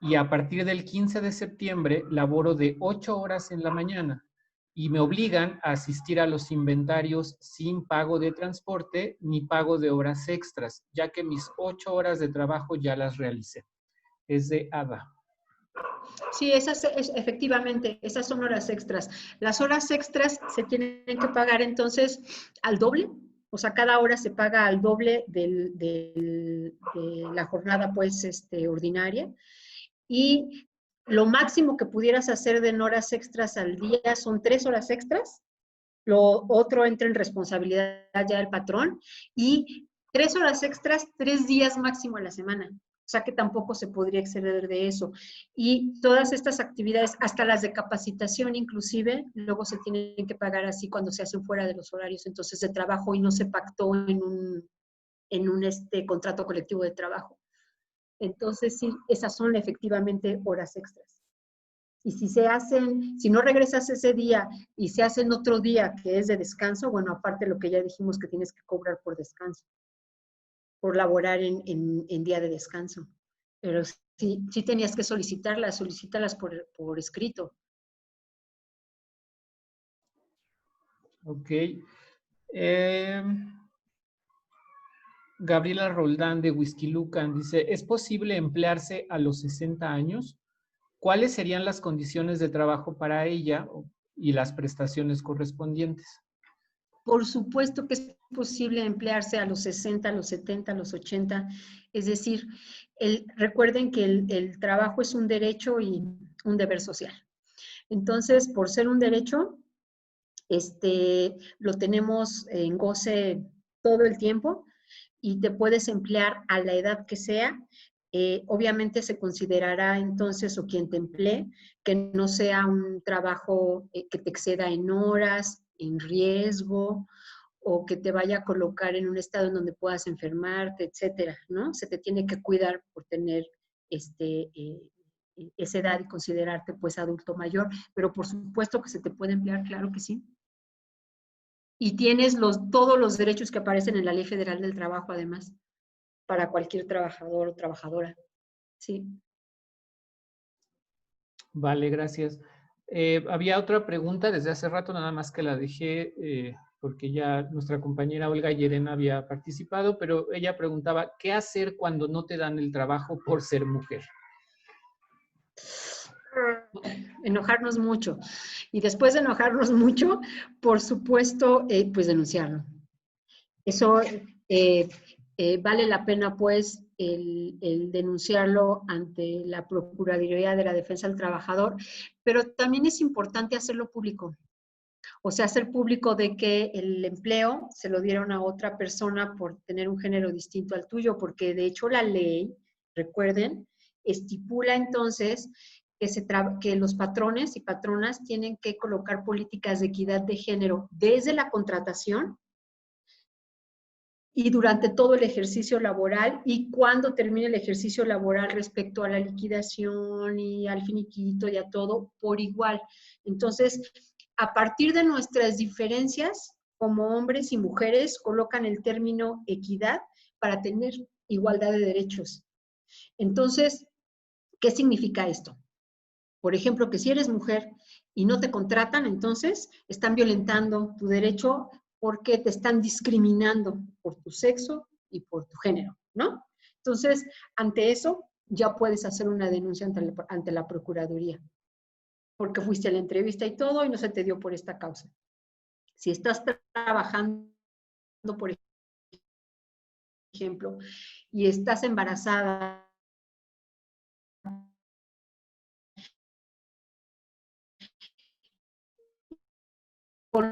y a partir del 15 de septiembre laboro de 8 horas en la mañana y me obligan a asistir a los inventarios sin pago de transporte ni pago de horas extras, ya que mis 8 horas de trabajo ya las realicé. Es de Ada. Sí, efectivamente, esas son horas extras. Las horas extras se tienen que pagar entonces al doble, o sea, cada hora se paga al doble de la jornada, pues, ordinaria. Y lo máximo que pudieras hacer de horas extras al día son 3 horas extras. Lo otro entra en responsabilidad ya del patrón. Y 3 horas extras, 3 días máximo a la semana. O sea que tampoco se podría exceder de eso. Y todas estas actividades, hasta las de capacitación inclusive, luego se tienen que pagar así cuando se hacen fuera de los horarios entonces de trabajo y no se pactó en un contrato colectivo de trabajo. Entonces sí, esas son efectivamente horas extras. Y si no regresas ese día y se hacen otro día que es de descanso, bueno, aparte lo que ya dijimos que tienes que cobrar por descanso, por laborar en día de descanso. Pero sí tenías que solicítalas por escrito. Ok. Gabriela Roldán de Whisky Lucan dice, ¿es posible emplearse a los 60 años? ¿Cuáles serían las condiciones de trabajo para ella y las prestaciones correspondientes? Por supuesto que es posible emplearse a los 60, a los 70, a los 80. Es decir, recuerden que el trabajo es un derecho y un deber social. Entonces, por ser un derecho, lo tenemos en goce todo el tiempo y te puedes emplear a la edad que sea. Obviamente se considerará entonces, o quien te emplee, que no sea un trabajo que te exceda en horas, en riesgo, o que te vaya a colocar en un estado en donde puedas enfermarte, etcétera, ¿no? Se te tiene que cuidar por tener esa edad y considerarte pues adulto mayor, pero por supuesto que se te puede emplear, claro que sí. Y tienes todos los derechos que aparecen en la Ley Federal del Trabajo, además, para cualquier trabajador o trabajadora. Sí. Vale, gracias. Había otra pregunta desde hace rato, nada más que la dejé porque ya nuestra compañera Olga Llerena había participado, pero ella preguntaba, ¿qué hacer cuando no te dan el trabajo por ser mujer? Enojarnos mucho. Y después de enojarnos mucho, por supuesto, pues denunciarlo. Eso vale la pena pues el denunciarlo ante la Procuraduría de la Defensa del Trabajador, pero también es importante hacerlo público. O sea, hacer público de que el empleo se lo dieron a otra persona por tener un género distinto al tuyo, porque de hecho la ley, recuerden, estipula entonces que los patrones y patronas tienen que colocar políticas de equidad de género desde la contratación y durante todo el ejercicio laboral, y cuando termine el ejercicio laboral respecto a la liquidación y al finiquito y a todo, por igual. Entonces, a partir de nuestras diferencias, como hombres y mujeres, colocan el término equidad para tener igualdad de derechos. Entonces, ¿qué significa esto? Por ejemplo, que si eres mujer y no te contratan, entonces están violentando tu derecho porque te están discriminando por tu sexo y por tu género, ¿no? Entonces, ante eso, ya puedes hacer una denuncia ante la Procuraduría, porque fuiste a la entrevista y todo y no se te dio por esta causa. Si estás trabajando, por ejemplo, y estás embarazada, por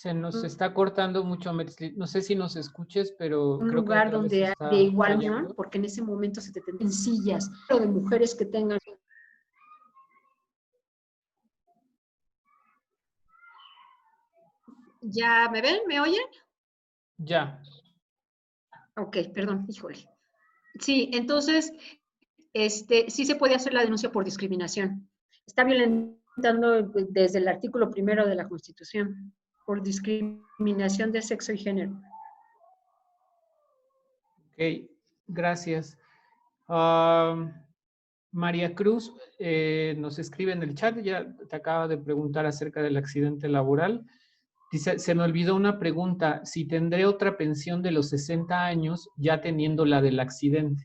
Se nos está cortando mucho, Metzli. No sé si nos escuches, pero un creo que lugar otra vez donde está de igual fallando. unión, porque en ese momento se te tendrían sillas, o de mujeres que tengan. ¿Ya me ven? ¿Me oyen? Ya. Ok, perdón, híjole. Sí, entonces, sí se puede hacer la denuncia por discriminación. Está violentando desde el artículo 1 de la Constitución, por discriminación de sexo y género. Ok, gracias. María Cruz nos escribe en el chat, ya te acaba de preguntar acerca del accidente laboral. Dice, se me olvidó una pregunta, si tendré otra pensión de los 60 años ya teniendo la del accidente.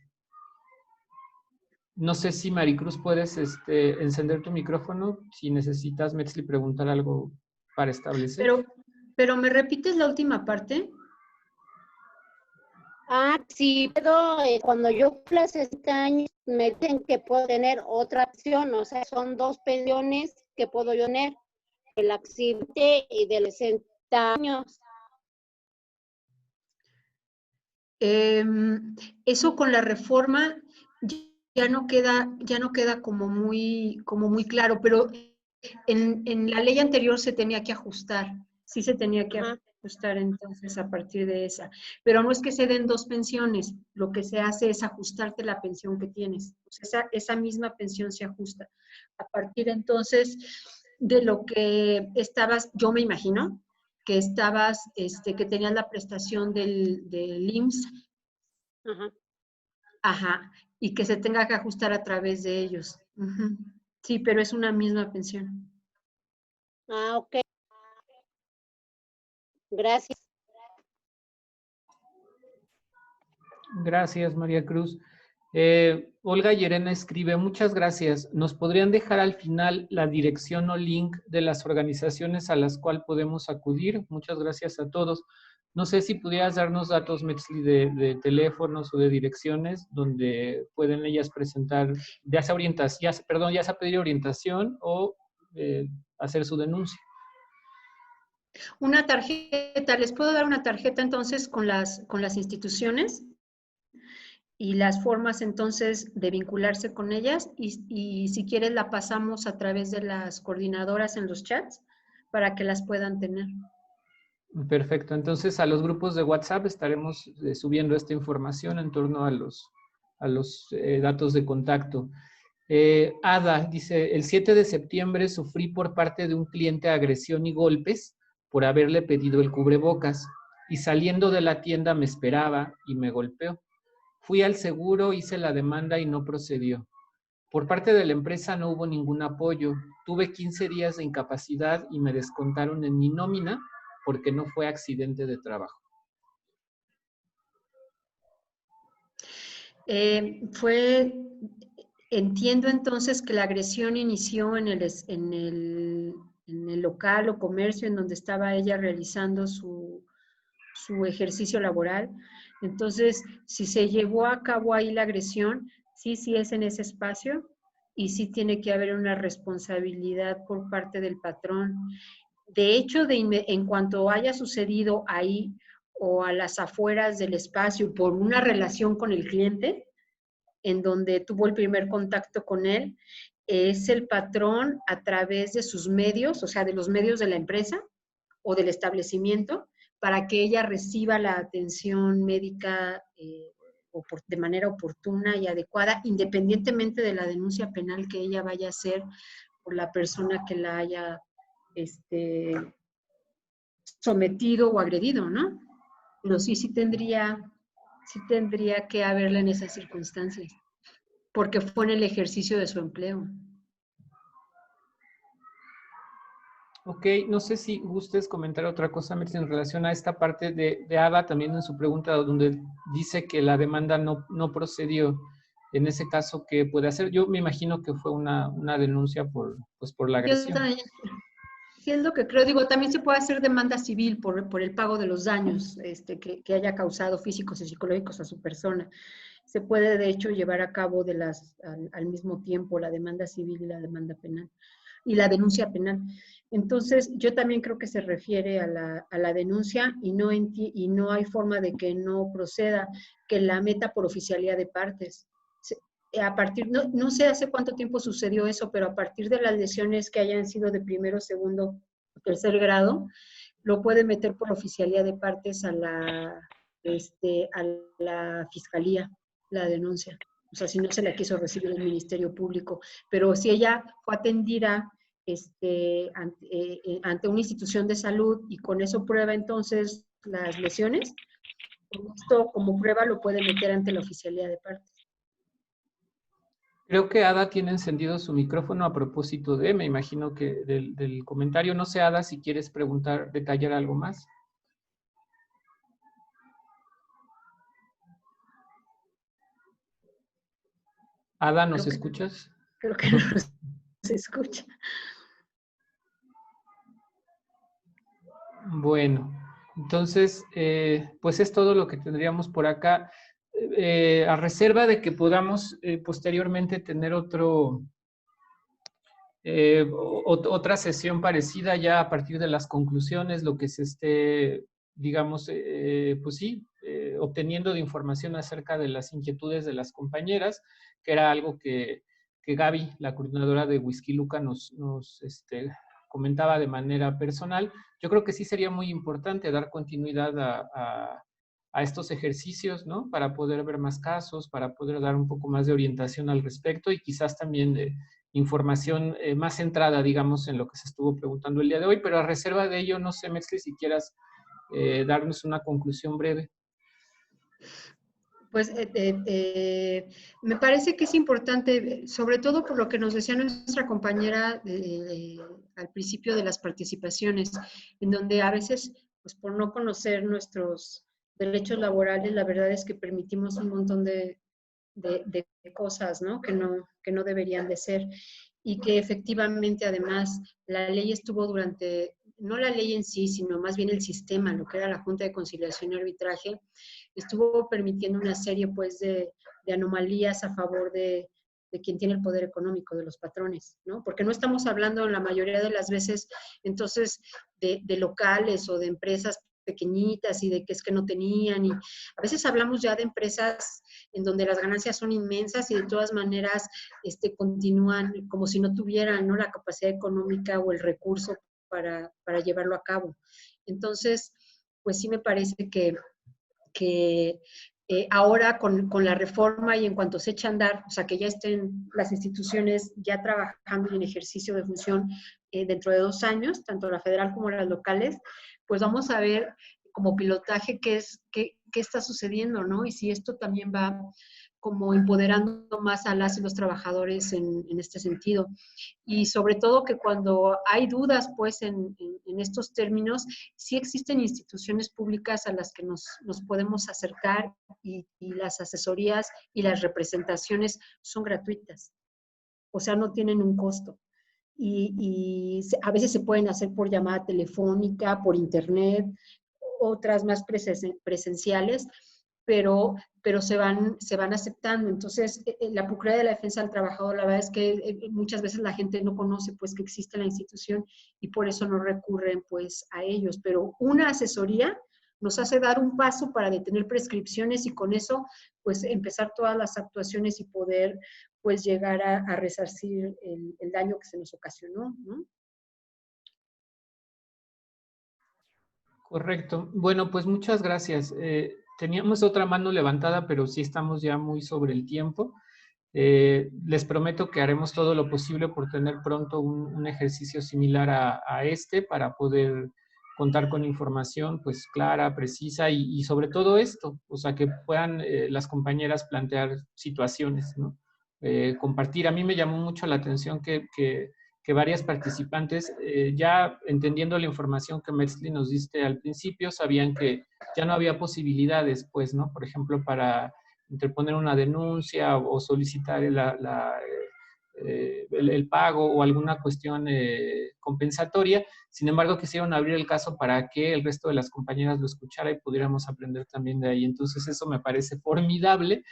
No sé si Maricruz puedes encender tu micrófono, si necesitas, Metzli, preguntar algo para establecer. Pero ¿me repites la última parte? Sí, pero cuando yo cumpla 60 años me dicen que puedo tener otra opción, o sea, son 2 pensiones que puedo yo tener, el accidente y de los 60 años. Eso con la reforma ya no queda como muy claro, pero en la ley anterior se tenía que ajustar, sí se tenía que ajustar entonces a partir de esa, pero no es que se den 2 pensiones, lo que se hace es ajustarte la pensión que tienes, o sea, esa misma pensión se ajusta. A partir entonces de lo que estabas, yo me imagino, que estabas, que tenías la prestación del IMSS, y que se tenga que ajustar a través de ellos. Sí, pero es una misma pensión. Ok. Gracias. Gracias, María Cruz. Olga Llerena escribe, muchas gracias. ¿Nos podrían dejar al final la dirección o link de las organizaciones a las cuales podemos acudir? Muchas gracias a todos. No sé si pudieras darnos datos, Metzli, de teléfonos o de direcciones donde pueden ellas presentar, ya sea pedir orientación o hacer su denuncia. Una tarjeta, ¿les puedo dar una tarjeta entonces con las instituciones? Y las formas entonces de vincularse con ellas y si quieres la pasamos a través de las coordinadoras en los chats para que las puedan tener. Perfecto, entonces a los grupos de WhatsApp estaremos subiendo esta información en torno a los datos de contacto. Ada dice, el 7 de septiembre sufrí por parte de un cliente agresión y golpes por haberle pedido el cubrebocas y saliendo de la tienda me esperaba y me golpeó. Fui al seguro, hice la demanda y no procedió. Por parte de la empresa no hubo ningún apoyo. Tuve 15 días de incapacidad y me descontaron en mi nómina porque no fue accidente de trabajo. Entiendo entonces que la agresión inició en el local o comercio en donde estaba ella realizando su ejercicio laboral. Entonces, si se llevó a cabo ahí la agresión, sí es en ese espacio y sí tiene que haber una responsabilidad por parte del patrón. De hecho, en cuanto haya sucedido ahí o a las afueras del espacio por una relación con el cliente, en donde tuvo el primer contacto con él, es el patrón a través de sus medios, o sea, de los medios de la empresa o del establecimiento, para que ella reciba la atención médica de manera oportuna y adecuada, independientemente de la denuncia penal que ella vaya a hacer por la persona que la haya sometido o agredido, ¿no? Pero sí tendría que haberla en esas circunstancias, porque fue en el ejercicio de su empleo. Ok, no sé si gustes comentar otra cosa, Mercy, en relación a esta parte de Ada, también en su pregunta, donde dice que la demanda no procedió. En ese caso, ¿qué puede hacer? Yo me imagino que fue una denuncia por la agresión. Yo también, sí es lo que creo. Digo, también se puede hacer demanda civil por el pago de los daños que haya causado físicos y psicológicos a su persona. Se puede, de hecho, llevar a cabo al mismo tiempo la demanda civil y la demanda penal, y la denuncia penal. Entonces, yo también creo que se refiere a la denuncia y no hay forma de que no proceda, que la meta por oficialía de partes. No sé hace cuánto tiempo sucedió eso, pero a partir de las lesiones que hayan sido de primero, segundo, tercer grado, lo puede meter por oficialía de partes a la fiscalía, la denuncia. O sea, si no se la quiso recibir el Ministerio Público. Pero si ella fue atendida ante una institución de salud y con eso prueba entonces las lesiones, esto como prueba lo puede meter ante la oficialía de partes. Creo que Ada tiene encendido su micrófono a propósito me imagino que del comentario. No sé, Ada, si quieres preguntar, detallar algo más. Ada, ¿nos escuchas? Creo que no se escucha. Bueno, entonces, pues es todo lo que tendríamos por acá. A reserva de que podamos posteriormente tener otra sesión parecida ya a partir de las conclusiones, lo que se esté, digamos, pues sí, obteniendo de información acerca de las inquietudes de las compañeras, que era algo que Gaby, la coordinadora de Whisky Luca, nos comentaba de manera personal. Yo creo que sí sería muy importante dar continuidad a estos ejercicios, ¿no? Para poder ver más casos, para poder dar un poco más de orientación al respecto y quizás también de información más centrada, digamos, en lo que se estuvo preguntando el día de hoy, pero a reserva de ello, no sé, Metzli, si quieras darnos una conclusión breve. Pues me parece que es importante, sobre todo por lo que nos decía nuestra compañera al principio de las participaciones, en donde a veces, pues por no conocer nuestros derechos laborales, la verdad es que permitimos un montón de cosas, ¿no? Que no deberían de ser. Y que efectivamente, además, la ley estuvo no la ley en sí, sino más bien el sistema, lo que era la Junta de Conciliación y Arbitraje, estuvo permitiendo una serie, pues, de anomalías a favor de quien tiene el poder económico, de los patrones, ¿no? Porque no estamos hablando la mayoría de las veces, entonces, de locales o de empresas pequeñitas y de que es que no tenían, y a veces hablamos ya de empresas en donde las ganancias son inmensas y de todas maneras continúan como si no tuvieran, ¿no?, la capacidad económica o el recurso para llevarlo a cabo. Entonces, pues sí me parece que ahora con la reforma y en cuanto se echa a andar, o sea, que ya estén las instituciones ya trabajando en ejercicio de función dentro de 2 años, tanto la federal como las locales, pues vamos a ver como pilotaje qué está sucediendo, ¿no? Y si esto también va como empoderando más a las y los trabajadores en este sentido. Y sobre todo que cuando hay dudas, pues, en estos términos, sí existen instituciones públicas a las que nos podemos acercar y las asesorías y las representaciones son gratuitas. O sea, no tienen un costo. Y a veces se pueden hacer por llamada telefónica, por internet, otras más presenciales, pero se van aceptando. Entonces, la Procuraduría de la Defensa del Trabajador, la verdad es que muchas veces la gente no conoce pues que existe la institución y por eso no recurren pues a ellos. Pero una asesoría nos hace dar un paso para detener prescripciones y con eso pues empezar todas las actuaciones y poder pues llegar a resarcir el daño que se nos ocasionó, ¿no? Correcto. Bueno, pues muchas gracias. Teníamos otra mano levantada, pero sí estamos ya muy sobre el tiempo. Les prometo que haremos todo lo posible por tener pronto un ejercicio similar a este para poder contar con información pues clara, precisa y sobre todo esto, o sea, que puedan las compañeras plantear situaciones, ¿no? Compartir. A mí me llamó mucho la atención que varias participantes, ya entendiendo la información que Metzli nos diste al principio, sabían que ya no había posibilidades, pues, ¿no? Por ejemplo, para interponer una denuncia o solicitar el pago o alguna cuestión compensatoria. Sin embargo, quisieron abrir el caso para que el resto de las compañeras lo escuchara y pudiéramos aprender también de ahí. Entonces, eso me parece formidable.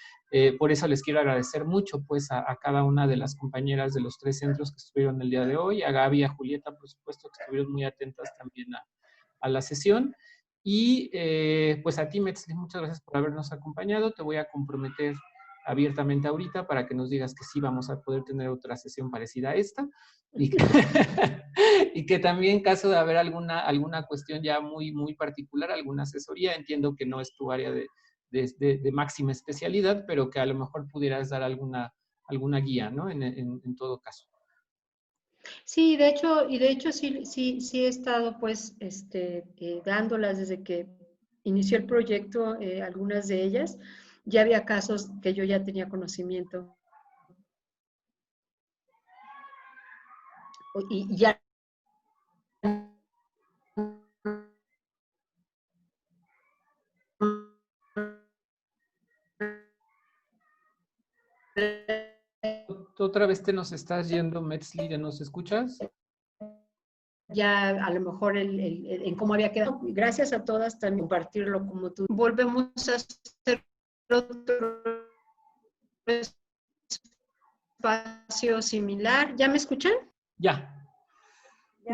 Por eso les quiero agradecer mucho, pues, a cada una de las compañeras de los 3 centros que estuvieron el día de hoy, a Gaby y a Julieta, por supuesto, que estuvieron muy atentas también a la sesión. Y pues a ti, Metzli, muchas gracias por habernos acompañado. Te voy a comprometer abiertamente ahorita para que nos digas que sí vamos a poder tener otra sesión parecida a esta y que, y que también en caso de haber alguna cuestión ya muy, muy particular, alguna asesoría, entiendo que no es tu área de máxima especialidad, pero que a lo mejor pudieras dar alguna guía, ¿no? En todo caso. Sí, de hecho sí he estado pues dándolas desde que inició el proyecto, algunas de ellas. Ya había casos que yo ya tenía conocimiento. Y ya Otra vez te nos estás yendo, Metzli, ¿ya nos escuchas? Ya a lo mejor en cómo había quedado. Gracias a todas también compartirlo como tú. Volvemos a hacer otro espacio similar. ¿Ya me escuchan? Ya.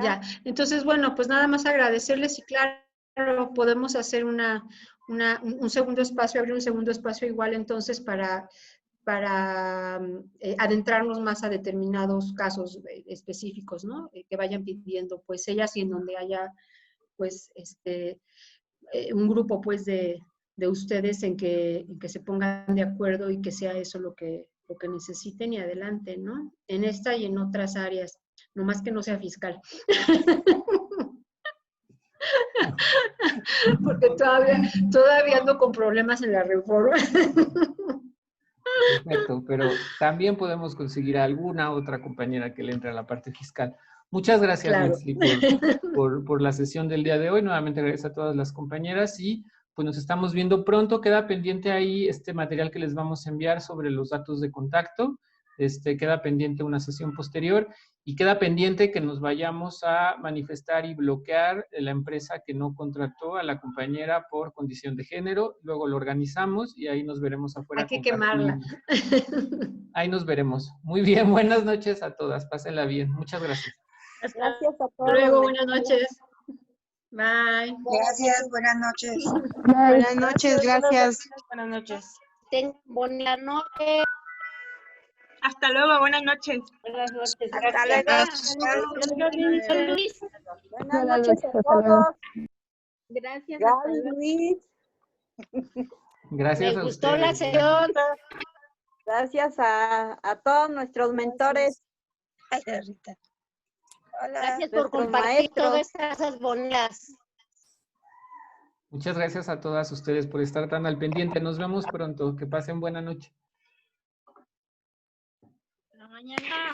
Ya. Entonces, bueno, pues nada más agradecerles y claro, podemos hacer un segundo espacio, abrir un segundo espacio igual entonces para adentrarnos más a determinados casos específicos, ¿no? Que vayan pidiendo, pues, ellas y en donde haya, pues, un grupo, pues, de ustedes en que se pongan de acuerdo y que sea eso lo que necesiten y adelante, ¿no? En esta y en otras áreas, nomás que no sea fiscal. Porque todavía ando con problemas en la reforma. Perfecto, pero también podemos conseguir a alguna otra compañera que le entre a la parte fiscal. Muchas gracias, Claro. Metzli, por la sesión del día de hoy. Nuevamente gracias a todas las compañeras y pues nos estamos viendo pronto. Queda pendiente ahí este material que les vamos a enviar sobre los datos de contacto. Queda pendiente una sesión posterior y queda pendiente que nos vayamos a manifestar y bloquear la empresa que no contrató a la compañera por condición de género. Luego lo organizamos y ahí nos veremos afuera. Hay que quemarla. Ahí nos veremos. Muy bien, buenas noches a todas. Pásenla bien. Muchas gracias. Gracias a todos. Hasta luego, buenas noches. Bye. Gracias, buenas noches. Buenas noches, gracias. Buenas noches. Buenas noches. Hasta luego, buenas noches. Buenas noches. Hasta Gracias. luego. Luis. Buenas noches a todos. Gracias. Gaby, Luis. Gracias Me a gustó ustedes. la sesión. Gracias a todos nuestros mentores. Ay, Rita. Hola. Gracias por Nuestros compartir maestros. todas estas cosas bonitas. Muchas gracias a todas ustedes por estar tan al pendiente. Nos vemos pronto. Que pasen buena noche. Hasta mañana.